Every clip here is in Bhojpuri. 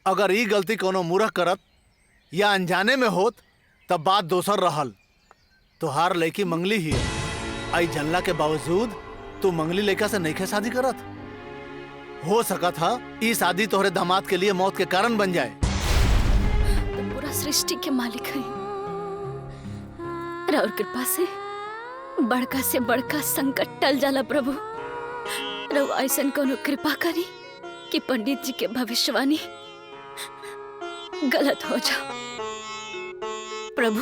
अगर ई गलती कोनो मूर्ख करत या अनजाने में होत तब बात दोसर रहल। तोहार लड़की मंगली ही आई जनला के बावजूद तू मंगली लड़का से नईखे शादी करत। हो सकत हा ई शादी तोहरे दामाद के लिए मौत के कारण बन जाए। तो पूरा सृष्टि के मालिक है और कृपा से बड़का संकट टल जाला प्रभु। रउ ऐसन कोनो कृपा करी कि पंडित जी के भविष्यवाणी गलत हो जाओ प्रभु,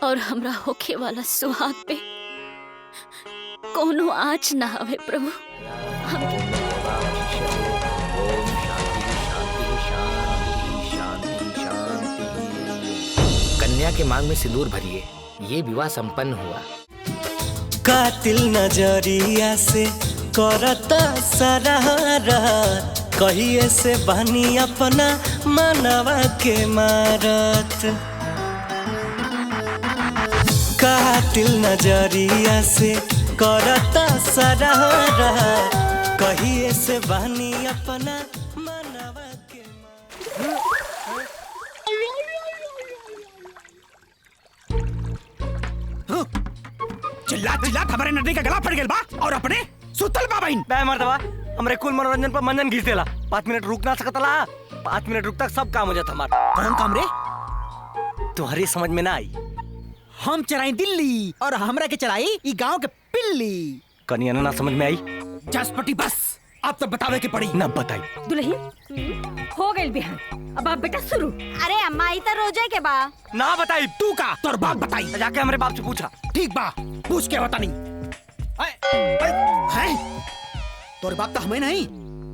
और हमरा होखे वाला सुहाग पे कोनो आँच ना आवे प्रभु। कन्या के मांग में सिंदूर भरिए, ये विवाह संपन्न हुआ। कातिल नजरिया से करता सराहत, कहिए से बनी अपना मनवा के मारत। कातिल नजरिया से करता सराहत, कहिए से बनी अपना मनवा के मारत। चिल्ला चिल्ला हमारे नदी का गला फट गेल बा और अपने सुतल बा बहन। बे मर्दवा हमरे कुल मनोरंजन पर मंजन घिस देला। 5 मिनट रुक ना सकतला। 5 मिनट रुकता सब काम हो जाता हमार। कौन काम रे? तुम्हारी समझ में ना आई। हम चराई दिल्ली और हमरा के चराई ई गांव के पिल्ली। कनिया ना समझ में आई। जसपटी बस अब तो बतावे के पड़ी। ना बताई। दुल्हन हो गई बिहान, अब आप बेटा शुरू। अरे अम्मा ई तो रोजे के बा। ना बताई। तू का तोर बाप बताई। जाके हमारे बाप से पूछा। ठीक बा, पूछ के बता नहीं। तोर बाप तो हमें नहीं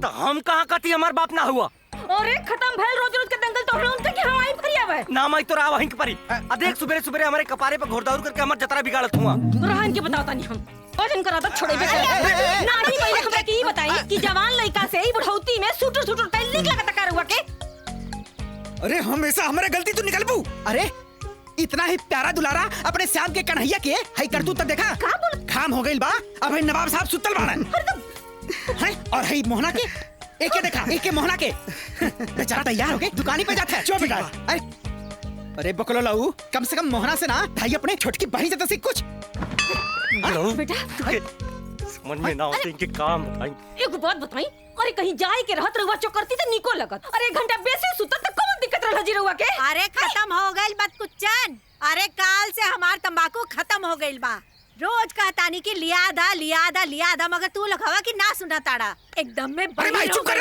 तो हम कहाँ कती हमार बाप ना हुआ। अरे खत्म भइल रोज रोज के दंगल तोहरे उनसे कि हम आई फरिया बे। ना मैं तो राव हिंक परी। देख सुबह सुबह हमारे कपारे पे घोड़दौड़ करके हमार जतरा बिगाड़त हुआ। रहन के बताता नहीं हम। वजन करा तो छोड़े बे। नानी पहले हमरा की बताई कि जवान लड़का से ही बुढ़ौती में सुटर टाइल निकला का तकार हुआ के। अरे हमेशा हमारे गलती तो निकलबू। अरे इतना ही प्यारा दुलारा अपने श्याम के कन्हैया के हई करतूत तक देखा। का बोल? काम हो गइल बा। अब हई नवाब साहब सुतल बाड़न। हैं और हई मोहना के एके देखा, एके मोहना के बेचारा तैयार हो के दुकानी पे जाता है। चो बेटा। अरे बकलो लाऊ, कम से कम मोहना से ना भाई अपने छोटकी बहन से तो सीख कुछ। बेटा समझ में ना आते इनके काम भाई। एक बात बताई, अरे कहीं जाए के रहत रहुआ चौकरती तो निको लगत। अरे 1 घंटा बेसी सुतत तो कौन दिक्कत रहल जी रहुआ के। अरे खत्म हो गइल बात कुच्चन। अरे काल से हमार तंबाकू खत्म हो गइल बा। रोज कहतानी की लियादा मगर तू लोग हवा की ना सुना ताड़ा। एकदम में अरे भाई चुप कर।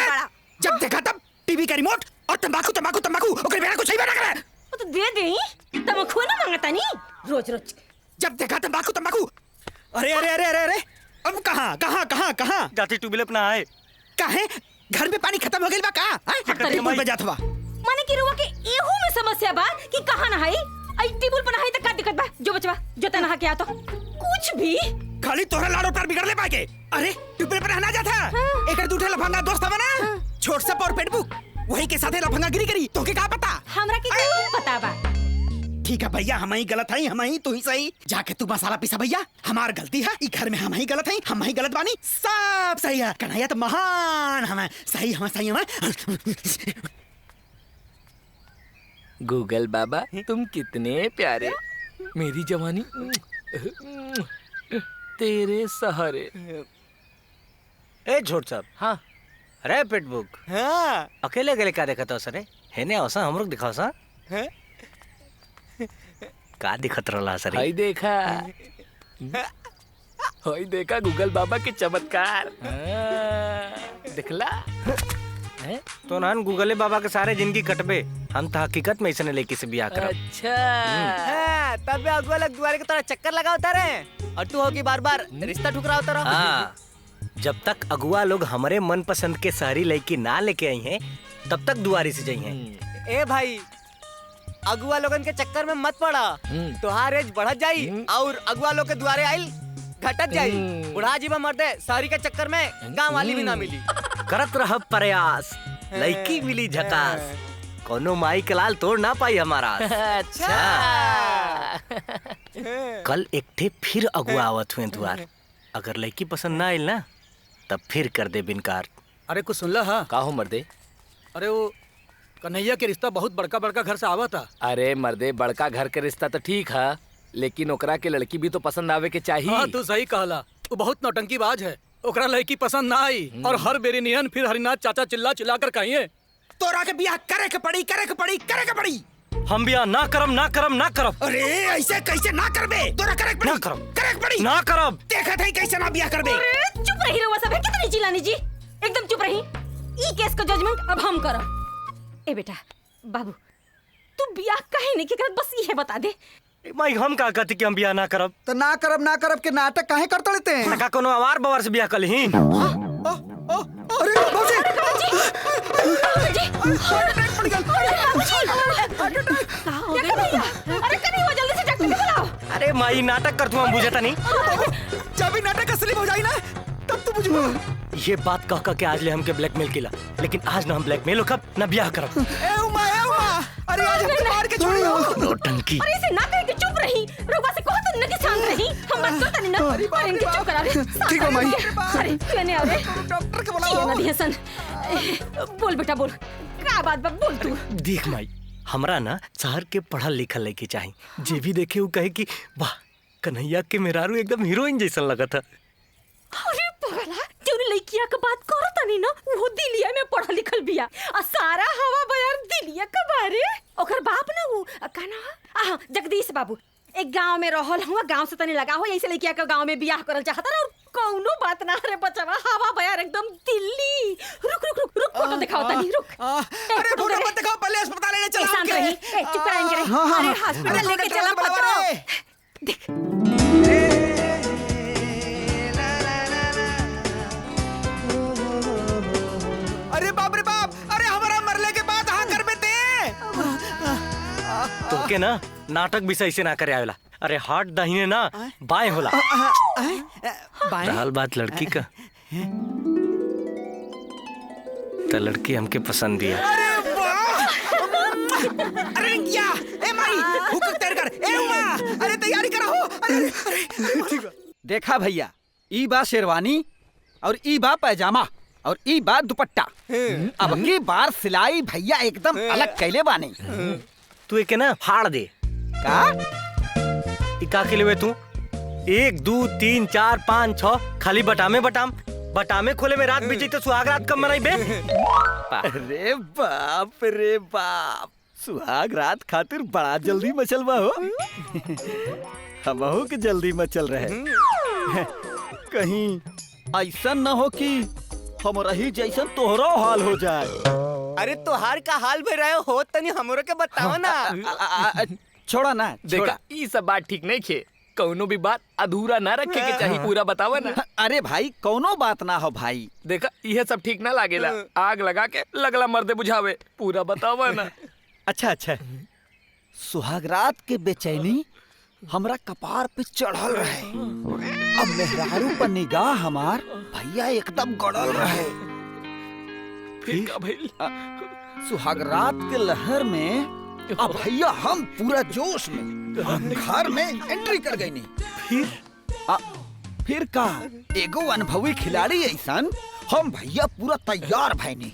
जब देखा तब टीवी का रिमोट और तंबाकू तंबाकू तंबाकू ओकरे बिना कुछ ही बना करे। वो तो दे देई तंबाकू ना मांगता नहीं रोज रोज। जब देखा तंबाकू तंबाकू। अरे अरे अरे अरे अरे अब कहाँ जाती ट्यूबवेल अपना है। काहे घर में पानी खत्म हो गइल बा का? टेबल पे जात बा। माने की रुआ के एहू में समस्या बा कि कहां ना है। आई टेबल पर नहाई त का दिक्कत बा? जो बचवा जो तना नहा के आ तो कुछ भी खाली तोहरा लाड़ो पर बिगड़ ले पाके। अरे ट्यूबवेल पर नहाना जाता। एकर दूठे लफंगा दोस्त बा ना, छोट सा और पेटबुक वही के साथे लफंगा गिरी करी। तोके का पता? हमरा के नहीं पता बा। ठीक है भैया, हम ही गलत हई, हम ही तू ही सही। जाके तू मसाला पीसा भैया, हमार गलती है। ई घर में हम ही गलत हई, हम ही गलत बानी। सब सही है। कन्हैया तो महान हमें सही हमें। गूगल बाबा तुम कितने प्यारे, मेरी जवानी तेरे सहारे। ए छोट साहब। हाँ अरे पेटबुक। हाँ अकेले अकेले क्या देखा था सर? है ने औसा हम लोग दिखाओ सा। का दिखत रहा सर? हाय देखा, हाय देखा गूगल बाबा के चमत्कार। दिखला तो नान गूगले बाबा के सारे जिंदगी कटबे। हम तो हकीकत में इसने लेके से बियाह करब। अच्छा तब अगुआ लोग दुआरे के तरह चक्कर लगावता रहे और तू होगी बार बार रिश्ता ठुकरावता रहा। हाँ, जब तक अगुआ लोग हमारे मन पसंद के शहरी लड़की ना लेके आई हैं तब तक दुआरी से जाई हैं। ए भाई अगुआ लोगन के चक्कर में मत पड़ा, तुहार एज बढ़त जाई और अगुआ लोग के दुआरे आइल घटत जाई। बुढ़ा जी मर्दे शहरी के चक्कर में गांव वाली भी ना मिली। करत रह प्रयास, लड़की मिली झकास, कोनो माई के लाल तोड़ ना पाई हमारा। अच्छा कल एक ठे फिर अगुआ आवत हुए द्वार। अगर लड़की पसंद ना आइल ना तब फिर कर दे बिनकार। अरे कुछ सुन ला। हाँ का हो मर्दे? अरे वो कन्हैया के रिश्ता बहुत बड़का बड़का घर से आवा था। अरे मर्दे, बड़का घर के रिश्ता तो ठीक है, लेकिन ओकरा के लड़की भी तो पसंद आवे के चाहिए। हाँ तू सही कहला, वो बहुत नौटंकीबाज है। ओकरा लड़की पसंद ना आई और हर बेरी नियन फिर हरिनाथ चाचा चिल्ला चिल्ला कर कहिए तोरा के बियाह करे के पड़ी, करे के पड़ी, करे के पड़ी। हम बियाह ना करम, ना करम, ना करब। अरे ऐसे कैसे ना करबे? तोरा करे के पड़ी, ना करब, करे के पड़ी, ना करब। देखा था कैसे ना बियाह करबे। अरे चुप रही रहुआ सब, कितनी चिल्लानी जी, एकदम चुप रही। ई केस का जजमेंट अब हम करब। ए बेटा बाबू, तू बियाह काहे नहीं करत, बस ये बता दे। माई हम का कहती कि हम बियाह ना करब? तो ना करब के नाटक काहे करते रहते हैं? का कोनो आवार बवार से बियाह कलही? अरे बाबूजी, अरे कन्हैया जल्दी से डॉक्टर को बुलाओ। अरे माई नाटक कर तू, हम बुझता नहीं। जब भी नाटक असली हो जाए ना तब तो बुझबो। ये बात कह के आज ले हमके ब्लैकमेल किला, लेकिन आज ना हम ब्लैकमेल होखब ना बियाह करब। ए उमा, अरे आज हमके मार के छोड़ियो। नौटंकी। अरे इसे ना कह के चुप रही, रुआ से कहो तो नदी शांत रही। हम बात करता नहीं ना, अरे इनके चुप करा दे। ठीक है माई। अरे कहने आ रे डॉक्टर के बुलाओ। नदी हसन, बोल बेटा बोल, क्या बात बा, बोल तू। देख माई, हमरा ना शहर के पढ़ल लिखल लड़की चाहिए, जे भी देखे वो कहे कि वाह कन्हैया के मेहरारू एकदम हीरोइन जैसा लगा था। अरे पगला, जो लड़किया का बात करता नहीं ना, वो दिलिया में पढ़ल लिखल बिया, आ सारा हवा बयार दिलिया का बारे। ओकर बाप ना वो का ना जगदीश बाबू, एक गांव में रहल हुआ, गांव से तने लगा हो, ऐसे लड़किया का गांव में बियाह करल चाहता ना, और कौनो बात ना रे बचवा, हवा बयार एकदम दिल्ली। रुक रुक रुक रुक, फोटो दिखाओ तनी, रुक। अरे फोटो मत दिखाओ, पहले अस्पताल ले चलो। शांत रही, चुप कराएंगे। अरे हॉस्पिटल लेके चला पत्रो। देख अरे बाप रे बाप, अरे हमारा मरले के बाद हाँ कर बेते। तो के ना नाटक भी सही से ना करे आवेला। अरे हाथ दाहिने ना बाएं होला। रहल बात लड़की का, तो लड़की हमके पसंद दिया। अरे वाह, अरे क्या, ए माई हुक्म तैयार कर, ए उमा, अरे तैयारी करा हो। अरे देखा भैया, ई बा शेरवानी और ई बा पैजामा और ई बा दुपट्टा। अब की बार सिलाई भैया एकदम अलग कैले बानी। तू एक ना फाड़ दे का इका के लिए तू 1 2 3 4 5 6 खाली बटामे बटामे खोले में रात बीती तो सुहाग रात कब मनाई बे? अरे बाप रे बाप, सुहाग रात खातिर बड़ा जल्दी मचल बा हो। हमहू के जल्दी मचल रहे। कहीं ऐसा न हो कि हमरा ही जैसन तोहरो हाल हो जाए। अरे तोहार का हाल भी रहे हो तनी हमरो के बताओ ना। छोड़ा ना, देखा ये सब बात ठीक नहीं खे, कौनो भी बात अधूरा ना रखे के चाहिए, पूरा बतावा ना। अरे भाई कौनो बात ना हो भाई। देखा यह सब ठीक ना लागेला, आग लगा के लगला मर्दे बुझावे, पूरा बतावा ना। अच्छा, सुहाग रात के बेचैनी हमरा कपार पे चढ़ल रहे। अब मेहरारू पर निगाह हमार भैया एकदम गड़ल रहे। फिर का भइल? सुहाग रात के लहर में अब भैया हम पूरा जोश में घर में एंट्री कर गई। नहीं फिर का एगो अनुभवी खिलाड़ी ऐसन हम भैया पूरा तैयार भैनी।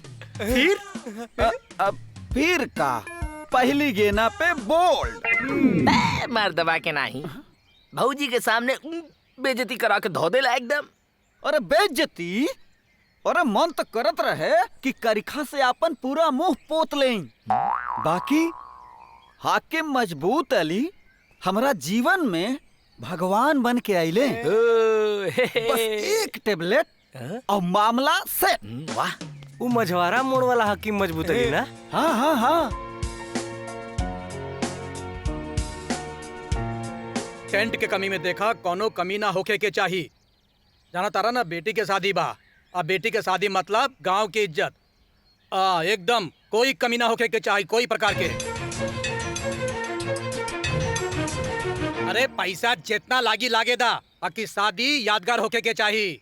फिर का पहली गेना पे बोल्ड मार दबा के नहीं, भौजी के सामने बेइज्जती करा के धो देला एकदम। अरे बेइज्जती, अरे मन तो करत रहे कि करिखा से अपन पूरा मुंह पोत लें। बाकी हाकिम मजबूत अली हमरा जीवन में भगवान बन के आइले। बस एक टेबलेट और मामला सेट। वाह, वो मझवारा मोड़ वाला हाकिम मजबूत अली ना? हाँ। टेंट के कमी में देखा कोनो कमी ना होके के चाहिए। जाना तारा ना, बेटी के शादी बा, अब बेटी के शादी मतलब गांव की इज्जत। एकदम कोई कमी ना होके के चाहिए, कोई प्रकार के। अरे पैसा जितना लागी लागेदा, बाकी शादी यादगार होके के चाहिए।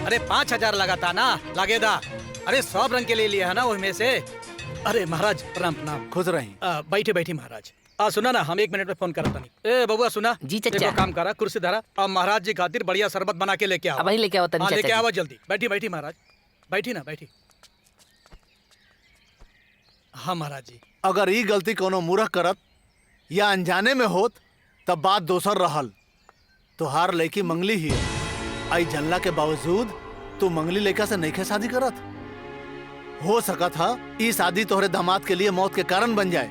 अरे 5000 लगाता ना लागेदा। अरे 100 रंग के ले लिया है ना उसमें से। अरे महाराज प्रणाम प्रणाम। खुश रही। बैठे महाराज। सुना ना, हम 1 मिनट में फोन करता नहीं। ए बबुआ सुना जी चाचा। काम करा, कुर्सी धरा और महाराज जी खातिर बढ़िया शरबत बना के लेके आओ। अब लेके आओ तनी चाचा लेके जी। आओ जल्दी। बैठी महाराज, बैठी ना बैठी। हाँ महाराज जी। अगर ई गलती कोनो मूर्ख करत या अनजाने में होत तब बात दोसर रहल। तोहार लड़की मंगली ही आई जनला के बावजूद तू मंगली लड़का से नईखे शादी करत। हो सकत हा ई शादी तोहरे दामाद के लिए मौत के कारण बन जाए।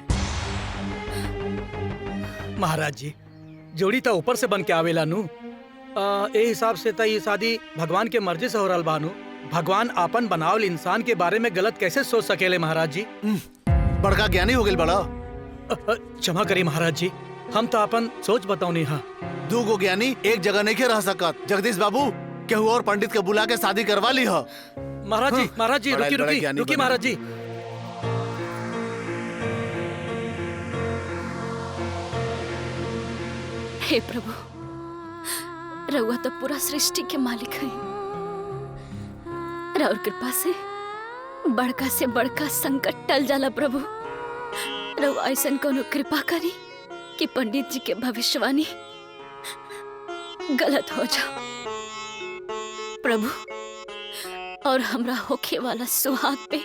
महाराज जी जोड़ी तो ऊपर से बन के आवेला नु। ए हिसाब से तो ये शादी भगवान के मर्जी से हो रहल बानू। भगवान आपन बनावल इंसान के बारे में गलत कैसे सोच सकेले महाराज जी? बड़का ज्ञानी हो गइल बड़ा। क्षमा करी महाराज जी, हम तो अपन सोच बताओ। हाँ, दू गो ज्ञानी एक जगह नहीं रह सकत। जगदीश बाबू केहू और पंडित के बुला के शादी करवा ली हो। महाराज जी, महाराज जी रुकी रुकी रुकी महाराज जी। हे प्रभु, रउआ तो पूरा सृष्टि के मालिक है। और कृपा से बड़का संकट टल जाला प्रभु। रउआ ऐसन कोनो कृपा करी कि पंडित जी के भविष्यवाणी गलत हो जाओ प्रभु, और हमरा होखे वाला सुहाग पे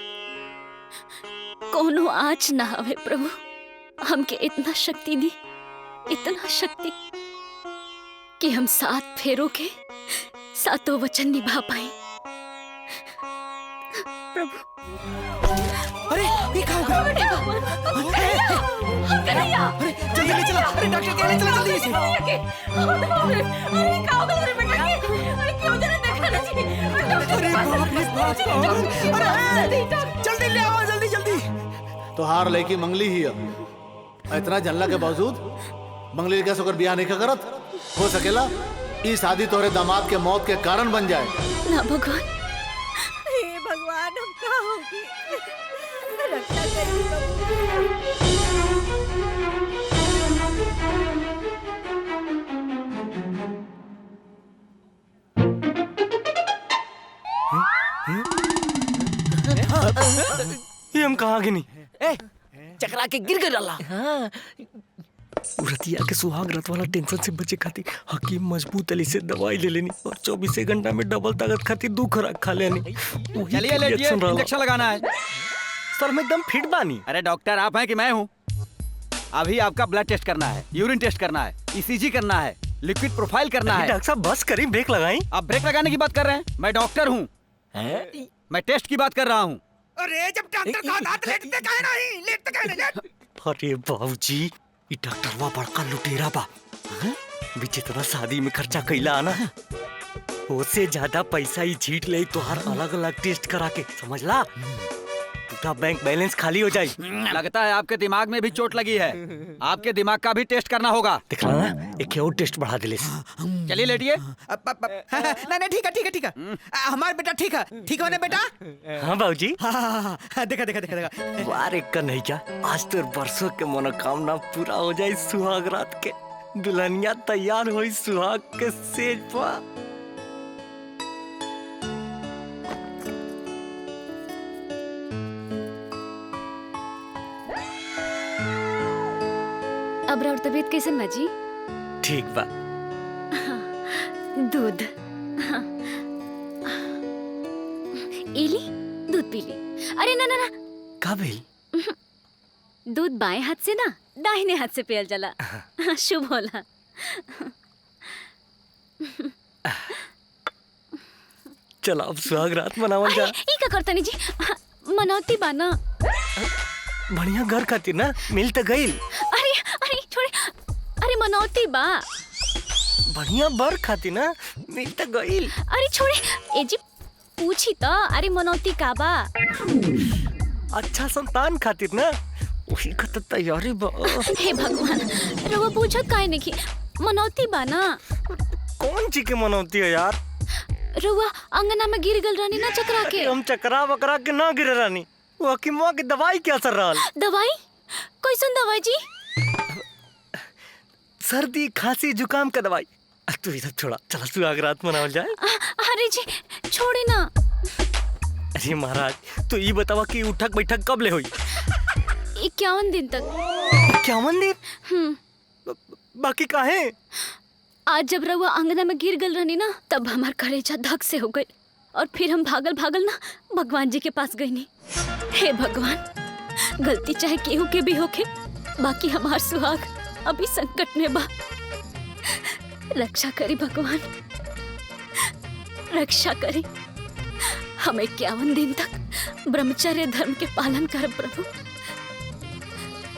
कोनो आँच ना आवे प्रभु। हमके इतना शक्ति दी, इतना शक्ति कि हम 7 फेरों के 7 वचन निभा पाए प्रभु। अरे ये क्या हो गया? अरे जल्दी ले चला। अरे डॉक्टर के ले चला जल्दी से। अरे जल्दी ले आओ, जल्दी जल्दी। तोहार लड़की मंगली ही इतना जनला के बावजूद मंगली कैसे होकर ब्याह नहीं करत। हो सकेला ई शादी तोहरे दामाद के मौत के कारण बन जाए। ना भगवान, हे भगवान, हम क्या होगी? रक्षा करिए ये हम कहाँ गए नहीं? चकरा के गिर गया। हाँ। रतिया के सुहाग रात वाला टेंशन से बचे खातिर हकीम मजबूत अली से दवाई ले लेनी और 24 घंटा में डबल ताकत खातिर 2 खुराक खा लेनी। चलिए लेटिए, इंजेक्शन लगाना है। सर मैं एकदम फिट बानी। अरे डॉक्टर आप हैं कि मैं हूँ? अभी आपका ब्लड टेस्ट करना है, यूरिन टेस्ट करना है, ईसीजी करना है, लिक्विड प्रोफाइल करना है। डॉक्टर साहब बस करी, ब्रेक लगाई। आप ब्रेक लगाने की बात कर रहे हैं? मैं डॉक्टर हूँ, मैं टेस्ट की बात कर रहा हूँ। अरे जब डॉक्टर का हाथ लेटते काहे नहीं? लेटते काहे नहीं? अरे बाबूजी, ये डॉक्टरवा बड़का लुटेरा बा। विचित्र शादी में खर्चा कैला ना, उससे ज्यादा पैसा ही झीट ले तो हर अलग अलग टेस्ट करा के, समझला? पूरा बैंक बैलेंस खाली हो जाए। लगता है आपके दिमाग में भी चोट लगी है। आपके दिमाग का भी टेस्ट करना होगा। देख रहा ना, एक और टेस्ट बढ़ा दिले। चलिए लेटिए। नहीं ठीक है, ठीक है, ठीक है। हमारा बेटा ठीक है, ठीक है ना बेटा? हाँ बाबूजी। हाँ, देखा देखा देखा देखा। वारे का नहीं क्या, आज तो बरसों के मनोकामना पूरा हो जाए। सुहाग रात के दुल्हनिया तैयार हुई सुहाग के सेज पर। अब और तबीयत कैसन बा जी? ठीक बा। दूध इली, दूध पी ली। अरे ना ना ना, का भेल? दूध बाएं हाथ से ना दाहिने हाथ से पियल जाला, शुभ होला। चलो अब सुहाग रात मनावल जा। ई का करतनी जी? मनौती बा ना। बढ़िया घर खातिर ना मिल त गइल। अरे अरे छोड़े, अरे मनौती बा। बढ़िया बर खातिर ना मिल त गइल। अरे छोड़े, ए जी पूछी तो, अरे मनौती का बा? अच्छा संतान खातिर ना, वही का तो तैयारी बा। हे भगवान, रवा पूछत काहे नहीं? मनौती बा ना। कौन चीज के मनौती है यार? रवा अंगना में गिर गल रानी ना चकरा के। हम चकरा वकरा के ना गिरे रानी, वो हकीमवा के दवाई क्या असर रहल? दवाई? कैसन दवाई जी? सर्दी खांसी जुकाम का दवाई। तू इधर छोड़ा, चला सुहाग रात मनावल जाए। अरे जी छोड़े ना। अरे महाराज, तो ये बतावा कि उठक बैठक कब ले हुई? 51 दिन तक। 51 दिन? बाकी काहे? आज जब रवा अंगना में गिर गल रहनी ना, तब हमार कलेजा धक से हो गई और फिर हम भागल भागल ना भगवान जी के पास गई नहीं। हे भगवान, गलती चाहे केहू के भी होके, बाकी हमार सुहाग अभी संकट में बा। रक्षा करी भगवान, रक्षा करी। हम 51 दिन तक ब्रह्मचर्य धर्म के पालन कर प्रभु,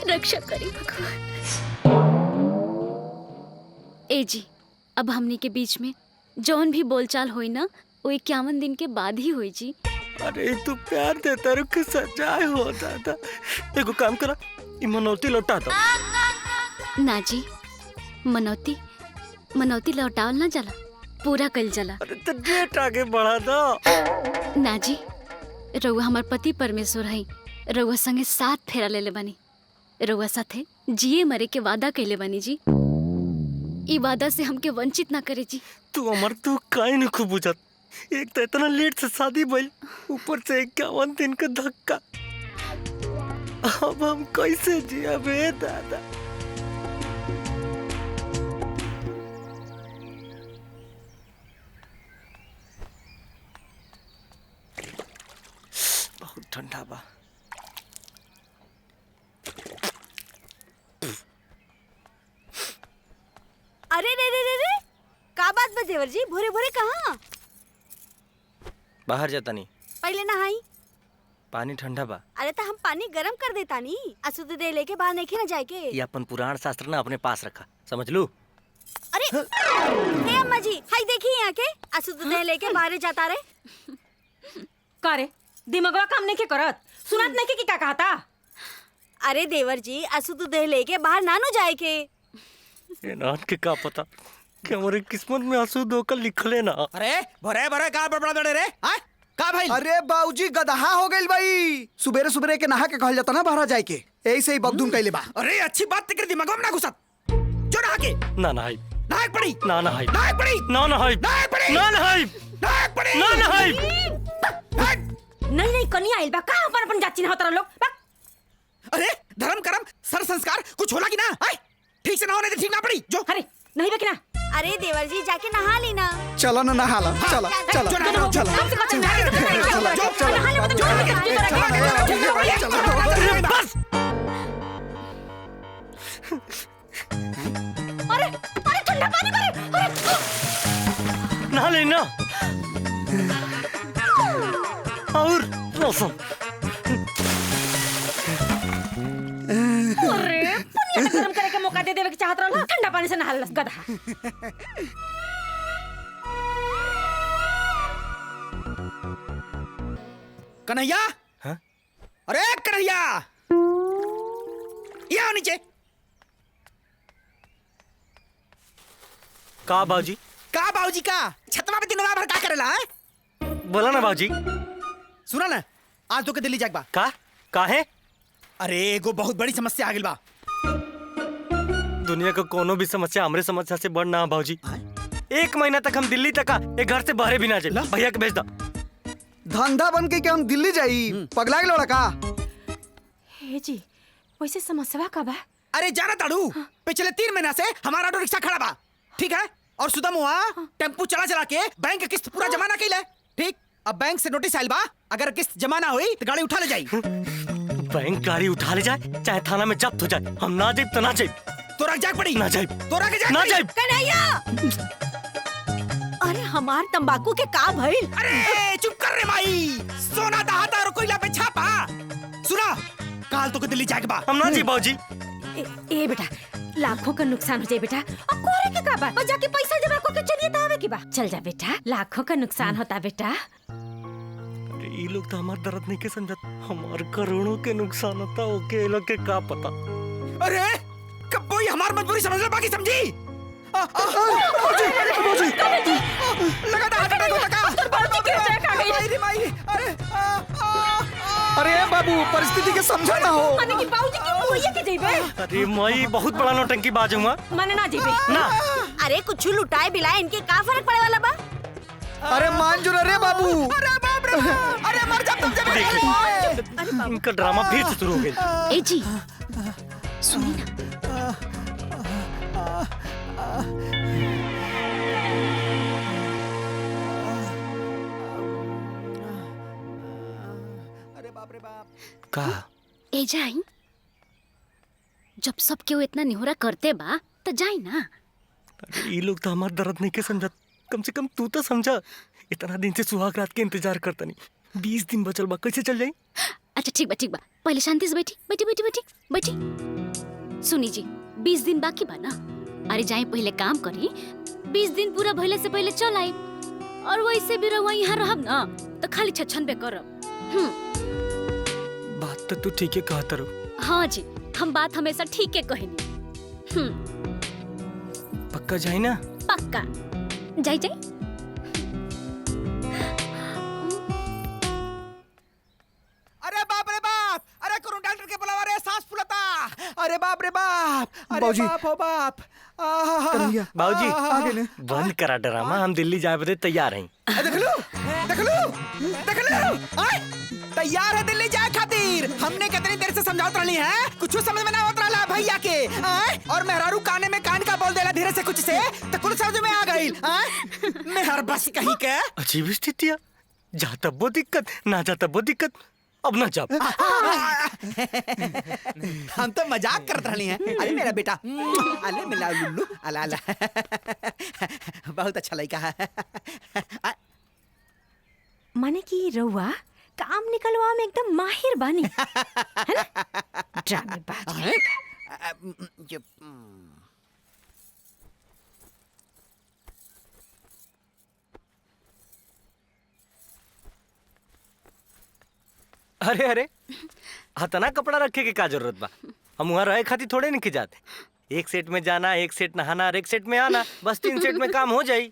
रक्षा करी भगवान। ए जी, अब हमनी के बीच में जौन भी बोलचाल होई ना, वो 51 दिन के बाद ही होई जी। अरे तू प्यार देता रू के सजाए होता था। एगो काम करा, ई मनौती लौटा दो। ना जी, मनौती लौटावल ना जाला, पूरा कल जाला। अरे तो डेट आगे बढ़ा दो। ना जी, रउआ हमार पति परमेश्वर है, रउआ संगे 7 फेरा लेले बानी, रउआ साथे जिए मरे के वादा कैले बानी जी। ई वादा से हमके वंचित ना करे जी। तू अमर तू काहे न खूब बुझत। एक तो इतना लेट से शादी भइल, ऊपर से 51 दिन का धक्का। अब हम कैसे जिया बे दादा। बहुत ठंडा बा। अरे रे रे रे रे, का बात बा देवर जी, भोरे भोरे कहाँ? बाहर जाता नहीं, पहले नहाई। पानी ठंडा बा। अरे तो हम पानी गरम कर देता नी, अशुद्ध देह लेके बाहर नहीं ना जाए के। ये अपन पुराण शास्त्र ना अपने पास रखा, समझ लू। अरे हे अम्मा जी, हाय देखी यहाँ के अशुद्ध देह लेके बाहर जाता रे। का रे, दिमागवा काम नहीं के करत, सुनत नहीं के क्या कहा था? अरे देवर जी, अशुद्ध देह लेके बाहर नानो जाए के। ये नान के का पता कि हमारे किस्मत में अशुद्ध होकर लिखले ना। अरे भोरे भोरे का बड़बड़ा दड़े रे? हाँ? का भाई? अरे बाबूजी गदहा हो गइल भाई। सुबेरे सुबेरे के नहा के कहल जाता ना बाहर जाए के, ऐसे ही बगदुम कैले बा। अरे अच्छी बात तेरे दिमाग में ना घुसत। जो नहा के ना नहाई, नायक पड़ी, ना नहाई, नायक पड़ी, ना नहाई, नायक पड़ी, ना नहाई, नायक पड़ी, ना नहाई। नहीं नहीं कनी आइल बा, का अपन जाति ना होता लोग। अरे धर्म कर्म सर संस्कार कुछ होला कि ना? आय ठीक से ना होने दे, ठीक ना पड़ी जो। अरे नहीं बे ना। अरे देवर जी जाके नहा लेना। चलो ना नहा ला, चलो चलो चलो बस। अरे अरे ठंडा पानी करे। नहा लेना और मौसम। अरे पुनिया के गरम करे के मौका दे देवे के चाहत रहला, ठंडा पानी से नहा लस गधा। कन्हैया, हाँ? अरे कन्हैया, ये आओ नीचे। का बाबूजी? का बाबूजी का? छतवा पे दिनवा भर का करेला है? बोला ना बाबूजी। सुना ना, आज तो के दिल्ली जाग बा। का है? अरे एगो बहुत बड़ी समस्या आ गइल बा। दुनिया का कोनो भी समस्या हमरे समस्या से बड़ ना बाबूजी। 1 महीना तक हम दिल्ली तक एक घर से बाहर भी ना जाए। भैया के भेज दो। धंधा बन के हम दिल्ली जाई, पगला गेलो का? हे जी, वैसे समस्या का बा? अरे जाना ताड़ू, पिछले 3 महीना से हमारा ऑटो रिक्शा खड़ा बा, ठीक है? और सुदम हुआ टेम्पू चला चला के बैंक किस्त पूरा जमा ना कइले, ठीक? अब बैंक से नोटिस आइल बा, अगर किस्त जमा ना हुई तो गाड़ी उठा ले जाई। बैंक गाड़ी उठा ले जाए, चाहे थाना में जब्त हो जाए, हम ना जाए तो ना जाए। तोरा जाग पड़ी, ना जाए, तोरा के जाग ना पड़ी। जाए। कन्हैया, अरे हमार तंबाकू के का भइल? अरे चुप कर रे माई, सोना दहाता और कोयला पे छापा। सुना, काल तो के दिल्ली जाग बा। हम ना जी बाबूजी। ए बेटा, लाखों का नुकसान हो जाए बेटा, और कोरे के का बा? और जाके पैसा जमा करके चलिए तो आवे की बा। चल जा बेटा, लाखों का नुकसान होता बेटा। अरे ये लोग तो हमारा दर्द नहीं के समझत, हमारे करोड़ों के नुकसान होता, ओके ये लोग के का पता। अरे कब कोई हमार मजबूरी समझ ले, बाकी समझी? लगा था हाथ अटैक होता का? अरे माई, अरे अरे बाबू परिस्थिति के समझा ना हो। माने कि बाबूजी क्यों होइए के जइबे? अरे मई बहुत बड़ा नौटंकी बाज हुआ। माने ना जइबे ना। अरे कुछ लुटाए बिलाए इनके का फर्क पड़े वाला बा? अरे मान जो रे बाबू। अरे बाप रे, अरे मर जा तुम जब। देख ले, इनका ड्रामा फिर से शुरू हो गया। ए जी, सुनिए ना। अरे बाप रे बाप। का ए जाई, जब सब केहू इतना निहोरा करते बा तो जाई ना। अरे ये लोग तो हमार दर्द नहीं के समझत, कम से कम तू तो समझा। इतना दिन से सुहाग रात के इंतजार करता नहीं, 20 दिन बचल बा, कैसे चल जाई? अच्छा ठीक बा, पहले शांति से बैठी बैठी बैठी बैठी बैठी। सुनी जी, 20 दिन बाकी बा ना। अरे जाए पहले काम करी, 20 दिन पूरा भइले से पहले चल आई। और वैसे भी रहुआ यहाँ रहब ना तो खाली छछन बे करब। बात तो तू ठीक है कहता रो। हाँ जी, हम बात हमेशा ठीक है कहनी। पक्का जाई ना? पक्का जाई जाई। अरे बाप रे बाप, अरे करो डॉक्टर के बुलावा रे, सांस फूलता। अरे बाप रे बाप, अरे बाबूजी। बाप हो बाप। कन्हैया, बाबूजी आगे ने। बंद करा ड्रामा, हम दिल्ली जाए बदे तैयार हैं। देख लो देख लो देख लो, आय तैयार है दिल्ली जाए खातिर। हमने कितनी देर से समझावत रहनी है, कुछ समझ में ना आवत रहला भैया के। आय और मेहरारू काने में कान का बोल देला धीरे से कुछ से, तो कुल समझ में आ गई। आय मेहर बस कहीं के। अजीब स्थिति है, जाता वो दिक्कत, ना जाता वो दिक्कत। अब ना जा। हम तो मजाक करत रहनी है। अरे मेरा बेटा, अले मिला लुल्लू, अला अला, बहुत अच्छा लड़का है। माने कि रउआ काम निकलवा में एकदम माहिर बानी, है ना? ड्रामेबाज। अरे अरे, हतना कपड़ा रखे के का जरूरत बा? हम वहाँ रहे खातिर थोड़े नहीं जाते। एक सेट में जाना, एक सेट नहाना और एक सेट में आना, बस 3 सेट में काम हो जाई।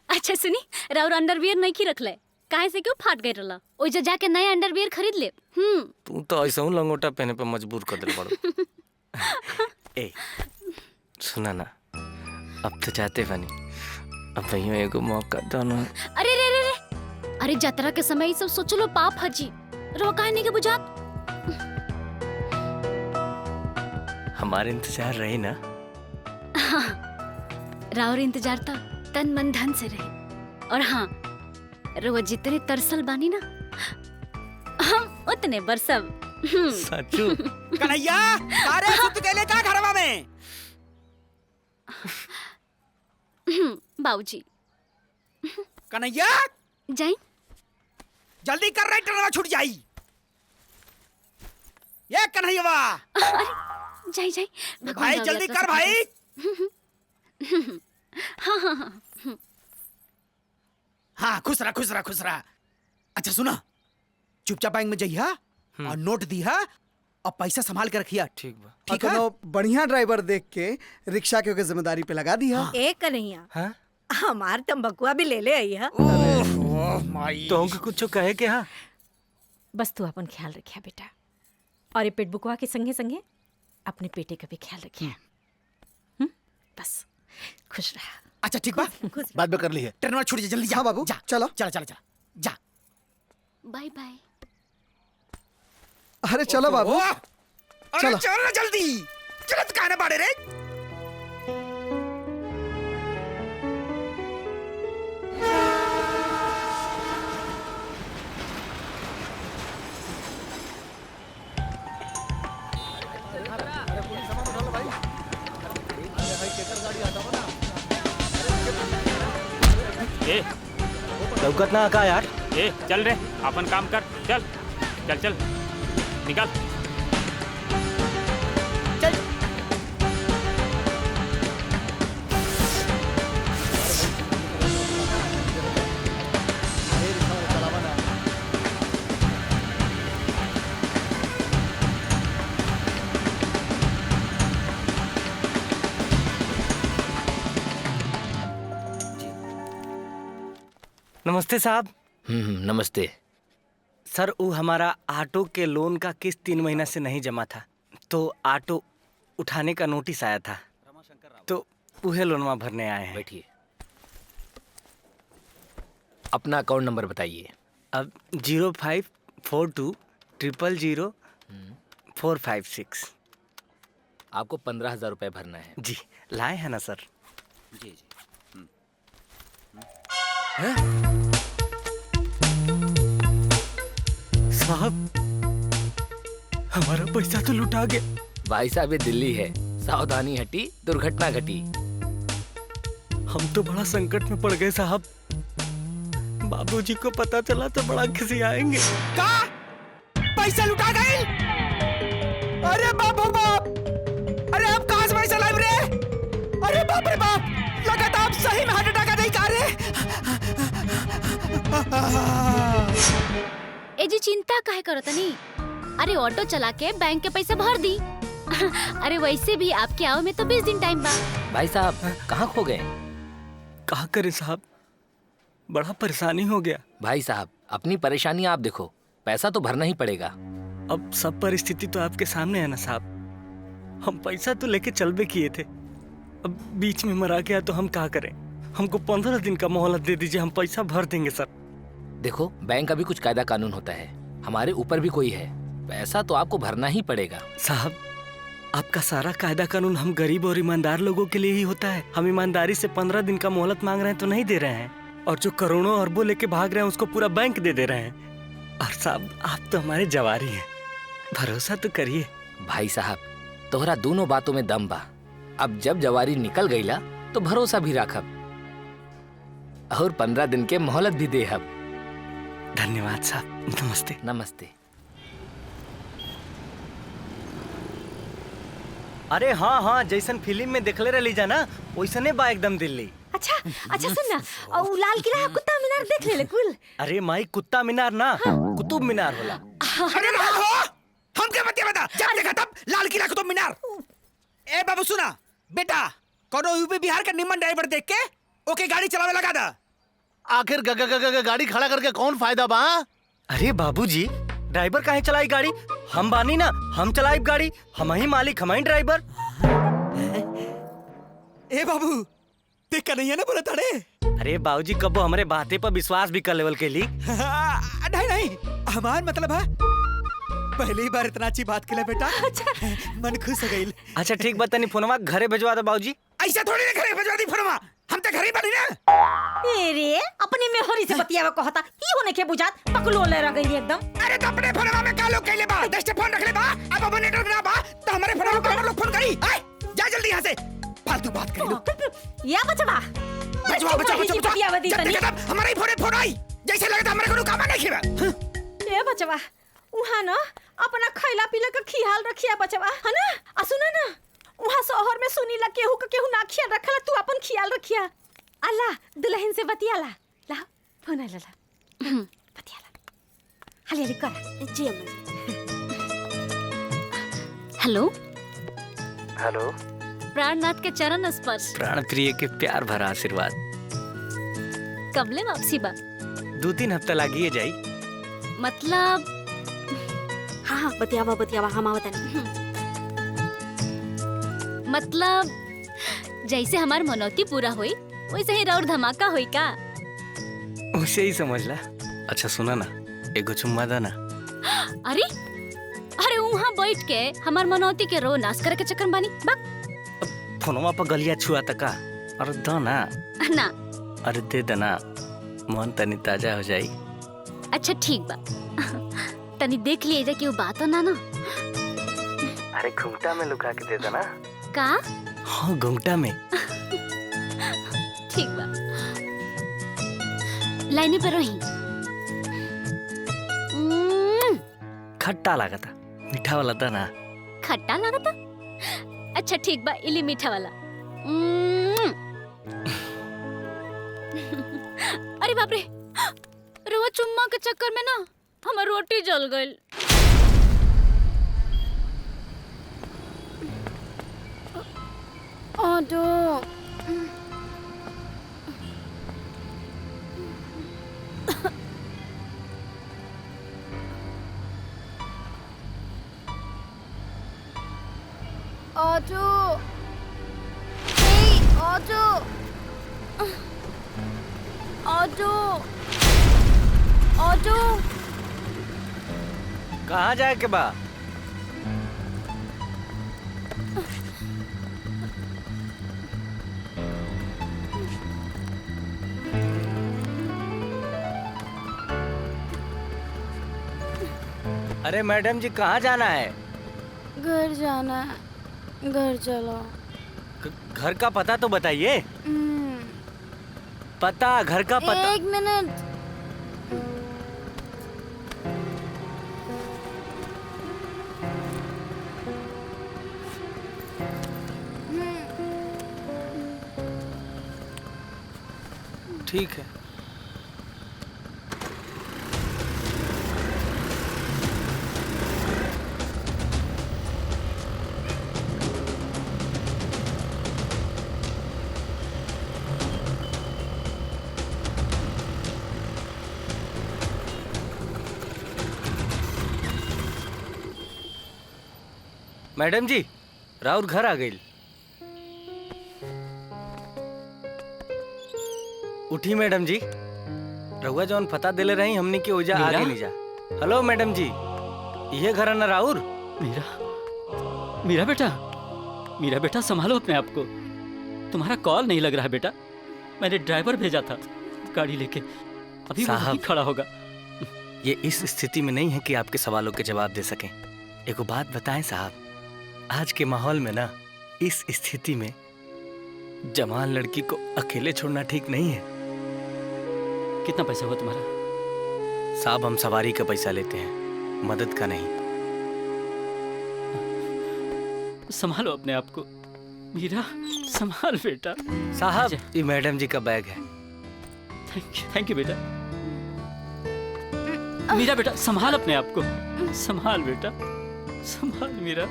अच्छा सुनी, राउर अंडरवियर नहीं की रख ले, काहे से क्यों फाट गई रला? ओइजा जाके नया अंडरवियर खरीद ले। तू तो ऐसा हूँ लंगोटा पहने पे मजबूर कर दे बड़ो। ए सुना ना, अब तो जाते बनी, अब भैया एगो मौका दो ना। अरे रे रे रे, अरे यात्रा के समय ये सब सोच लो पाप हजी। रो काहे नहीं के बुझात? हमारे इंतजार रहे ना। हाँ, राउर इंतजार था तन मन धन से रहे। और हाँ, रो जितने तरसल बानी ना, हम उतने बरसब। सचू? कन्हैया, अरे सुत गए का घरवा में? बाबूजी। कन्हैया, जाई जल्दी कर, रही ट्रेन छूट जाई। ये कन्हैया, जाई जाई भाई जल्दी कर भाई। हाँ हाँ हाँ। हाँ खुश रहा खुश रहा खुश रहा। अच्छा सुना, चुपचाप बैंक में जाइया और नोट दिया और पैसा संभाल के रखिया। ठीक बा। ठीक है। बढ़िया ड्राइवर देख के रिक्शा के जिम्मेदारी पे लगा दिया। एक कन्हैया, हाँ? हमार तंबाकुआ भी ले ले आई है। तो हमको कुछ कहे के? हाँ बस तू अपन ख्याल रखिया बेटा, और ये पेट बुकवा के संगे संगे अपने पेटे का भी ख्याल रखिया। बस खुश रहा। अच्छा ठीक बा, बात भी कर ली है। ट्रेन में छूट जा, जल्दी जा। हाँ बाबू, जा चलो। चला चला चला जा। Bye bye. अरे चलो बाबू, अरे चलो। चल ना जल्दी, चलत काहे ना बाड़े रे। ए लौकत ना का यार। ए चल रे, अपन काम कर, चल चल चल निकल। नमस्ते साहब। नमस्ते। सर वो हमारा ऑटो के लोन का किस्त 3 महीना से नहीं जमा था, तो ऑटो उठाने का नोटिस आया था, तो वह लोनमा भरने आए हैं। बैठिए। अपना अकाउंट नंबर बताइए। अब 0542 000 456। आपको 15,000 रुपए भरना है। जी लाए हैं ना सर? जी जी। साहब हमारा पैसा तो लुटा गया। भाई साहब ये दिल्ली है, सावधानी हटी दुर्घटना घटी। हम तो बड़ा संकट में पड़ गए साहब। बाबूजी को पता चला तो बड़ा खिसियाएंगे। का पैसा लुटा गए? अरे बाप रे बाप, अरे आप कहां से पैसा लाए रे? अरे बाप रे बाप, लगा था आप सही में हार्ट अटैक नहीं कर रहे। ए जी चिंता काहे करो तनी? अरे ऑटो चला के बैंक के पैसा भर दी। अरे वैसे भी आपके आओ में तो 20 दिन टाइम बा। भाई साहब कहाँ खो गए? कहा करे साहब, बड़ा परेशानी हो गया। भाई साहब अपनी परेशानी आप देखो, पैसा तो भरना ही पड़ेगा। अब सब परिस्थिति तो आपके सामने है ना साहब। हम पैसा तो लेके चलबे किए थे, अब बीच में मरा गया तो हम क्या करें? हमको 15 दिन का मोहलत दे दीजिए, हम पैसा भर देंगे सर। देखो बैंक का भी कुछ कायदा कानून होता है, हमारे ऊपर भी कोई है, पैसा तो आपको भरना ही पड़ेगा। साहब आपका सारा कायदा कानून हम गरीब और ईमानदार लोगों के लिए ही होता है। हम ईमानदारी से 15 दिन का मोहलत मांग रहे हैं तो नहीं दे रहे हैं, और जो करोड़ों अरबों लेके भाग रहे हैं उसको पूरा बैंक दे रहे हैं। और साहब आप तो हमारे जवारी हैं, भरोसा तो करिए। भाई साहब तोहरा दोनों बातों में दम बा। अब जब जवारी निकल गईला तो भरोसा भी राखब और 15 दिन के मोहलत भी देहब। धन्यवाद साहब, नमस्ते। नमस्ते। अरे हाँ हाँ, जैसन फिल्म में देखले रही जाना वैसने बा एकदम दिल्ली। अच्छा अच्छा सुन ना, और लाल किला कुत्ता मीनार देख ले कुल। अरे माई कुत्ता मीनार ना, कुतुब मीनार होला। अरे ना हो, हम क्या बता जब देखा तब लाल किला कुतुब मीनार। ए बाबू सुना बेटा, कोनो यूपी बिहार का निम्न ड्राइवर देख के ओके गाड़ी चलावे लगा दा। आखिर गाड़ी खड़ा करके कौन फायदा बा? अरे बाबूजी ड्राइवर काहे चलाई गाड़ी? हम बानी ना, हम चलाई गाड़ी, हम ही मालिक, हम ही ड्राइवर। ए बाबू देख का नहीं है ना बोला ताड़े। अरे बाबूजी कबो हमारे बातें पर विश्वास भी कर लेवल के ली। नहीं हमार मतलब है पहली बार इतना अच्छी बात किया बेटा। अच्छा मन खुश हो गई। अच्छा ठीक बात नहीं, फोनवा घरे भेजवा दो बाबूजी। ऐसा थोड़ी ना घरे भेजवा दी फोनवा, हम तो घर ही बनी ना। अरे अपने में हरी से बतियावा कहता की होने के बुझात पकलो ले रह गई एकदम। अरे तो अपने फोनवा में का लोग कहले बा, 10 फोन रख ले बा, अब अपन नेटवर्क ना बा तो हमारे फोनवा पर लोग फोन करी। जा जल्दी यहाँ से, फालतू बात कर लो। या बचवा बतियावा दी तनी, हमारा ही फोन आई जैसे लगे हमारे को काम नहीं खिबा। ए बचवा उहा ना अपना खैला पीला का ख्याल रखिया बचवा, है ना? आ सुना ना, वहाँ शहर में सुनी ला केहू का केहू ना ख्याल रखला, तू अपन ख्याल रखिया। अल्लाह दुल्हन से बतियाला, ला फोन आला ला बतियाला, हाली हाली कर जी अम्मा। हेलो हेलो, प्राणनाथ के चरण स्पर्श, प्राण प्रिय के प्यार भरा आशीर्वाद। कबले वापसी बा? 2-3 हफ्ता लागिए जाई। मतलब हाँ बतियावा हम आवतन। मतलब जैसे हमार मनौती पूरा हुई वैसे ही राउर धमाका हुई का? उसे ही समझ ला। अच्छा सुना ना, एगो चुम्मा दा ना। अरे अरे वहाँ बैठ के हमार मनौती के रो नाश करे के चक्कर में बानी। बक फोनवा पर गलिया छुआ तका। अरे दो ना। ना अरे दे देना, मन तनी ताजा हो जाई। अच्छा ठीक बा, तनी देख लिए जा कि वो बात ना ना। अरे घूंघटा में लुका के दे देना। का? हाँ घूंघटा में। ठीक बा, लाइने पर रही। खट्टा लगा था, मीठा वाला था ना। खट्टा लगा था? अच्छा ठीक बा, इली मीठा वाला। अरे बाप रे, रोवा चुम्मा के चक्कर में ना हमार रोटी जल गई। Auto auto auto auto auto कहाँ जाए के बा? अरे मैडम जी कहाँ जाना है? घर जाना है, घर चलो। घर का पता तो बताइए। पता, घर का पता। 1 मिनट। ठीक है। मैडम जी राउर घर आ गई। उठी मैडम जी, रहुआ जौन पता दिले रही हमनी के ओजा आगे नहीं जा। हेलो मैडम जी, ये घर है ना राउर? मीरा बेटा संभालो अपने आप को। तुम्हारा कॉल नहीं लग रहा है बेटा। मैंने ड्राइवर भेजा था गाड़ी लेके, अभी वो वहीं खड़ा होगा। ये इस स्थिति में नहीं है कि आपके सवालों के जवाब दे सकें। एक बात बताएं साहब, आज के माहौल में ना इस स्थिति में जवान लड़की को अकेले छोड़ना ठीक नहीं है। कितना पैसा हुआ तुम्हारा? साहब हम सवारी का पैसा लेते हैं, मदद का नहीं। संभालो अपने आप को मीरा, संभाल बेटा। साहब ये मैडम जी का बैग है। थैंक यू बेटा। मीरा बेटा संभाल अपने आप को, संभाल बेटा, संभाल मीरा।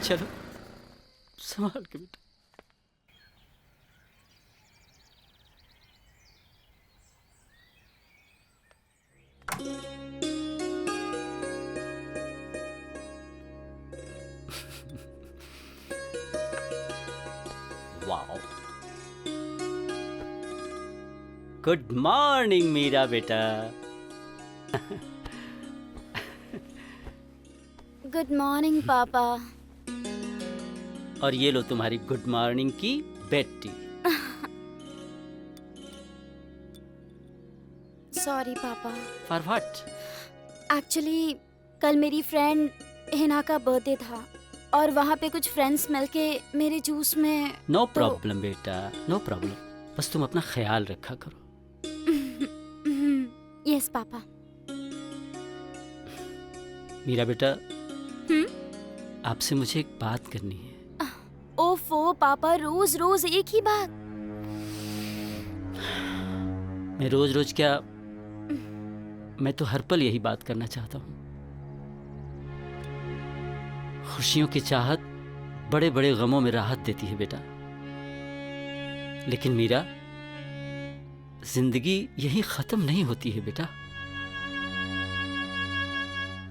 चलो संभाल के बेटा। वाओ, गुड मॉर्निंग मीरा बेटा। गुड मॉर्निंग पापा। और ये लो तुम्हारी गुड मॉर्निंग की बेटी। सॉरी पापा। For what? एक्चुअली कल मेरी फ्रेंड हिना का बर्थडे था और वहाँ पे कुछ फ्रेंड्स मिलके मेरे जूस में। नो प्रॉब्लम बेटा, नो प्रॉब्लम। बस तुम अपना ख्याल रखा करो। Yes papa. मीरा बेटा, आपसे मुझे एक बात करनी है। ओफो पापा, रोज रोज एक ही बात। मैं रोज रोज क्या, मैं तो हर पल यही बात करना चाहता हूँ। खुशियों की चाहत बड़े बड़े गमों में राहत देती है बेटा, लेकिन मीरा जिंदगी यही खत्म नहीं होती है बेटा।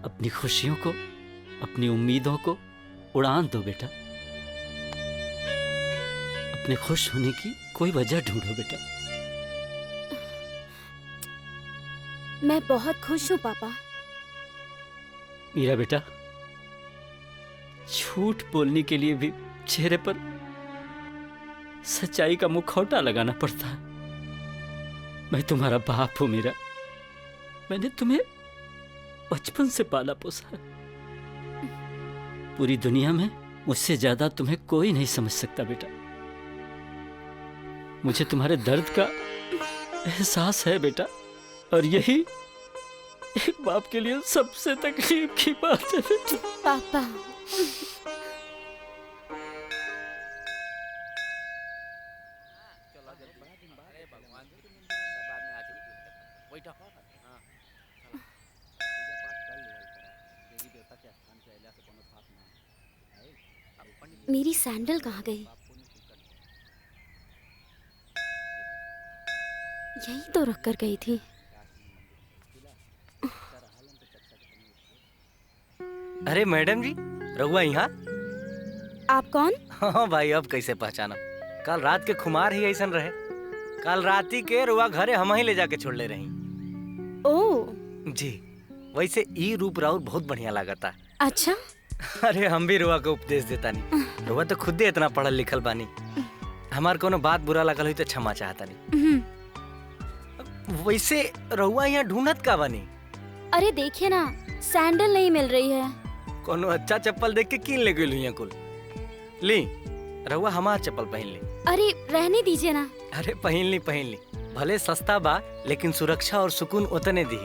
अपनी खुशियों को, अपनी उम्मीदों को उड़ान दो बेटा। अपने खुश होने की कोई वजह ढूंढो बेटा। मैं बहुत खुश हूँ पापा। मीरा बेटा, झूठ बोलने के लिए भी चेहरे पर सच्चाई का मुखौटा लगाना पड़ता है। मैं तुम्हारा बाप हूं मीरा। मैंने तुम्हें बचपन से पाला पोसा है। पूरी दुनिया में मुझसे ज्यादा तुम्हें कोई नहीं समझ सकता बेटा। मुझे तुम्हारे दर्द का एहसास है बेटा, और यही एक बाप के लिए सबसे तकलीफ की बात है बेटा। पापा मेरी सैंडल कहाँ गई? यही तो रख कर गई थी। अरे मैडम जी, रहुआ यहाँ? आप कौन? हाँ भाई, अब कैसे पहचाना? कल रात के खुमार ही ऐसा रहे। कल राती के रुआ घरे हम ही ले जाके छोड़ ले रही। ओ जी, वैसे ई रूप राउर बहुत बढ़िया लागता। अच्छा। अरे हम भी रुआ को उपदेश देता नहीं। रउआ तो खुद ही इतना पढ़ल लिखल बानी। हमार कोनो बात बुरा लगल हुई तो क्षमा चाहता नहीं। वैसे रउआ यहाँ ढूंढत का बानी? अरे देखिए ना, सैंडल नहीं मिल रही है। कोनो अच्छा चप्पल देख के कीन ले गई यहाँ कुल। ली रउआ हमार चप्पल पहन ली। अरे रहने दीजिए ना। अरे पहन ली पहन ली, भले सस्ता बा लेकिन सुरक्षा और सुकून उतने दी।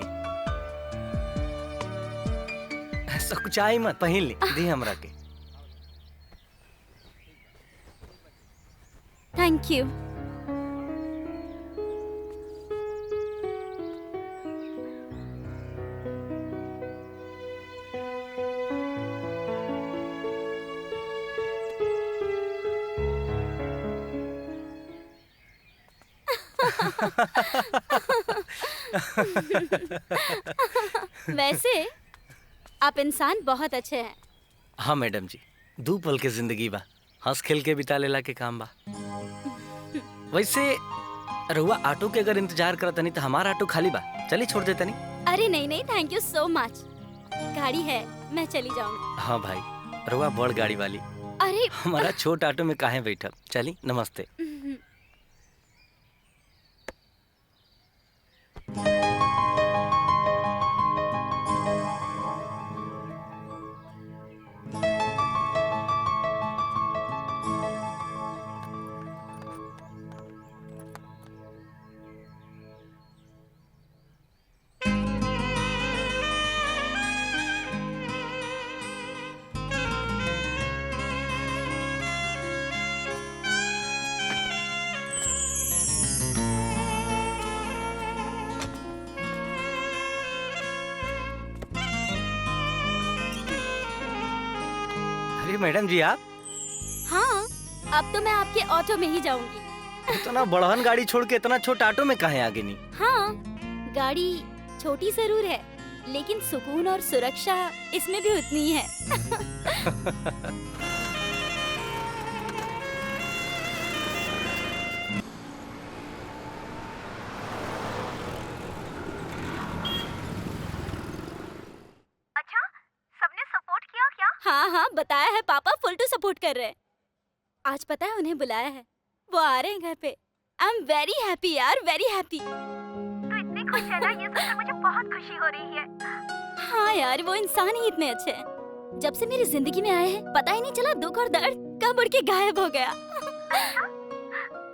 सकुचाई मत, पहन ली दी हमरा के। Thank you. वैसे आप इंसान बहुत अच्छे हैं। हाँ मैडम जी, 2 पल के जिंदगी बा, हंस खेल के बिता लेला के काम बा। वैसे रउआ ऑटो के अगर इंतजार करत नहीं तो हमारा ऑटो खाली बा, चलिए छोड़ देता नहीं। अरे नहीं नहीं, थैंक यू सो मच। गाड़ी है, मैं चली जाऊंगी। हाँ भाई, रउआ बड़ गाड़ी वाली, अरे हमारा छोट ऑटो में काहे बैठब। चली, नमस्ते। अरे मैडम जी आप? हाँ, अब तो मैं आपके ऑटो में ही जाऊंगी। इतना बड़हन गाड़ी छोड़ के इतना छोटा ऑटो में काहे आगे नहीं? हाँ, गाड़ी छोटी जरूर है, लेकिन सुकून और सुरक्षा इसमें भी उतनी ही है। अच्छा, सबने सपोर्ट किया क्या? हाँ हाँ, बताया है, पापा फुल टू सपोर्ट कर रहे हैं। आज पता है उन्हें बुलाया है, वो आ रहे हैं घर पे। आई एम वेरी हैप्पी यार, वेरी हैप्पी। तो इतनी खुश है ना, ये सुनकर मुझे बहुत खुशी हो रही है। हाँ यार, वो इंसान ही इतने अच्छे हैं। जब से मेरी जिंदगी में आए हैं, पता ही नहीं चला दुख और दर्द कब उड़ के गायब हो गया।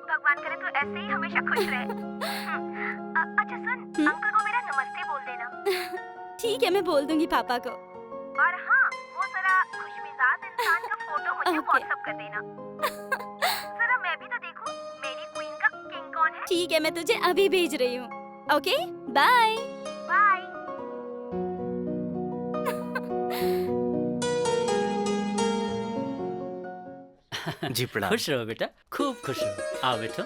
भगवान करे तो ऐसे ही हमेशा खुश रहे। अच्छा सुन, अंकल को मेरा नमस्ते बोल देना। ठीक है, मैं बोल दूंगी पापा को। और हाँ, वो जरा खुशमिजाज इंसान का फोटो मुझे व्हाट्सएप कर देना। जरा मैं भी तो देखूं मेरी क्वीन का किंग कौन है। ठीक है, मैं तुझे अभी भेज रही हूँ। ओके, बाय बाय। जी प्रणाम। खुश रहो बेटा, खूब खुश रहो। आओ बैठो।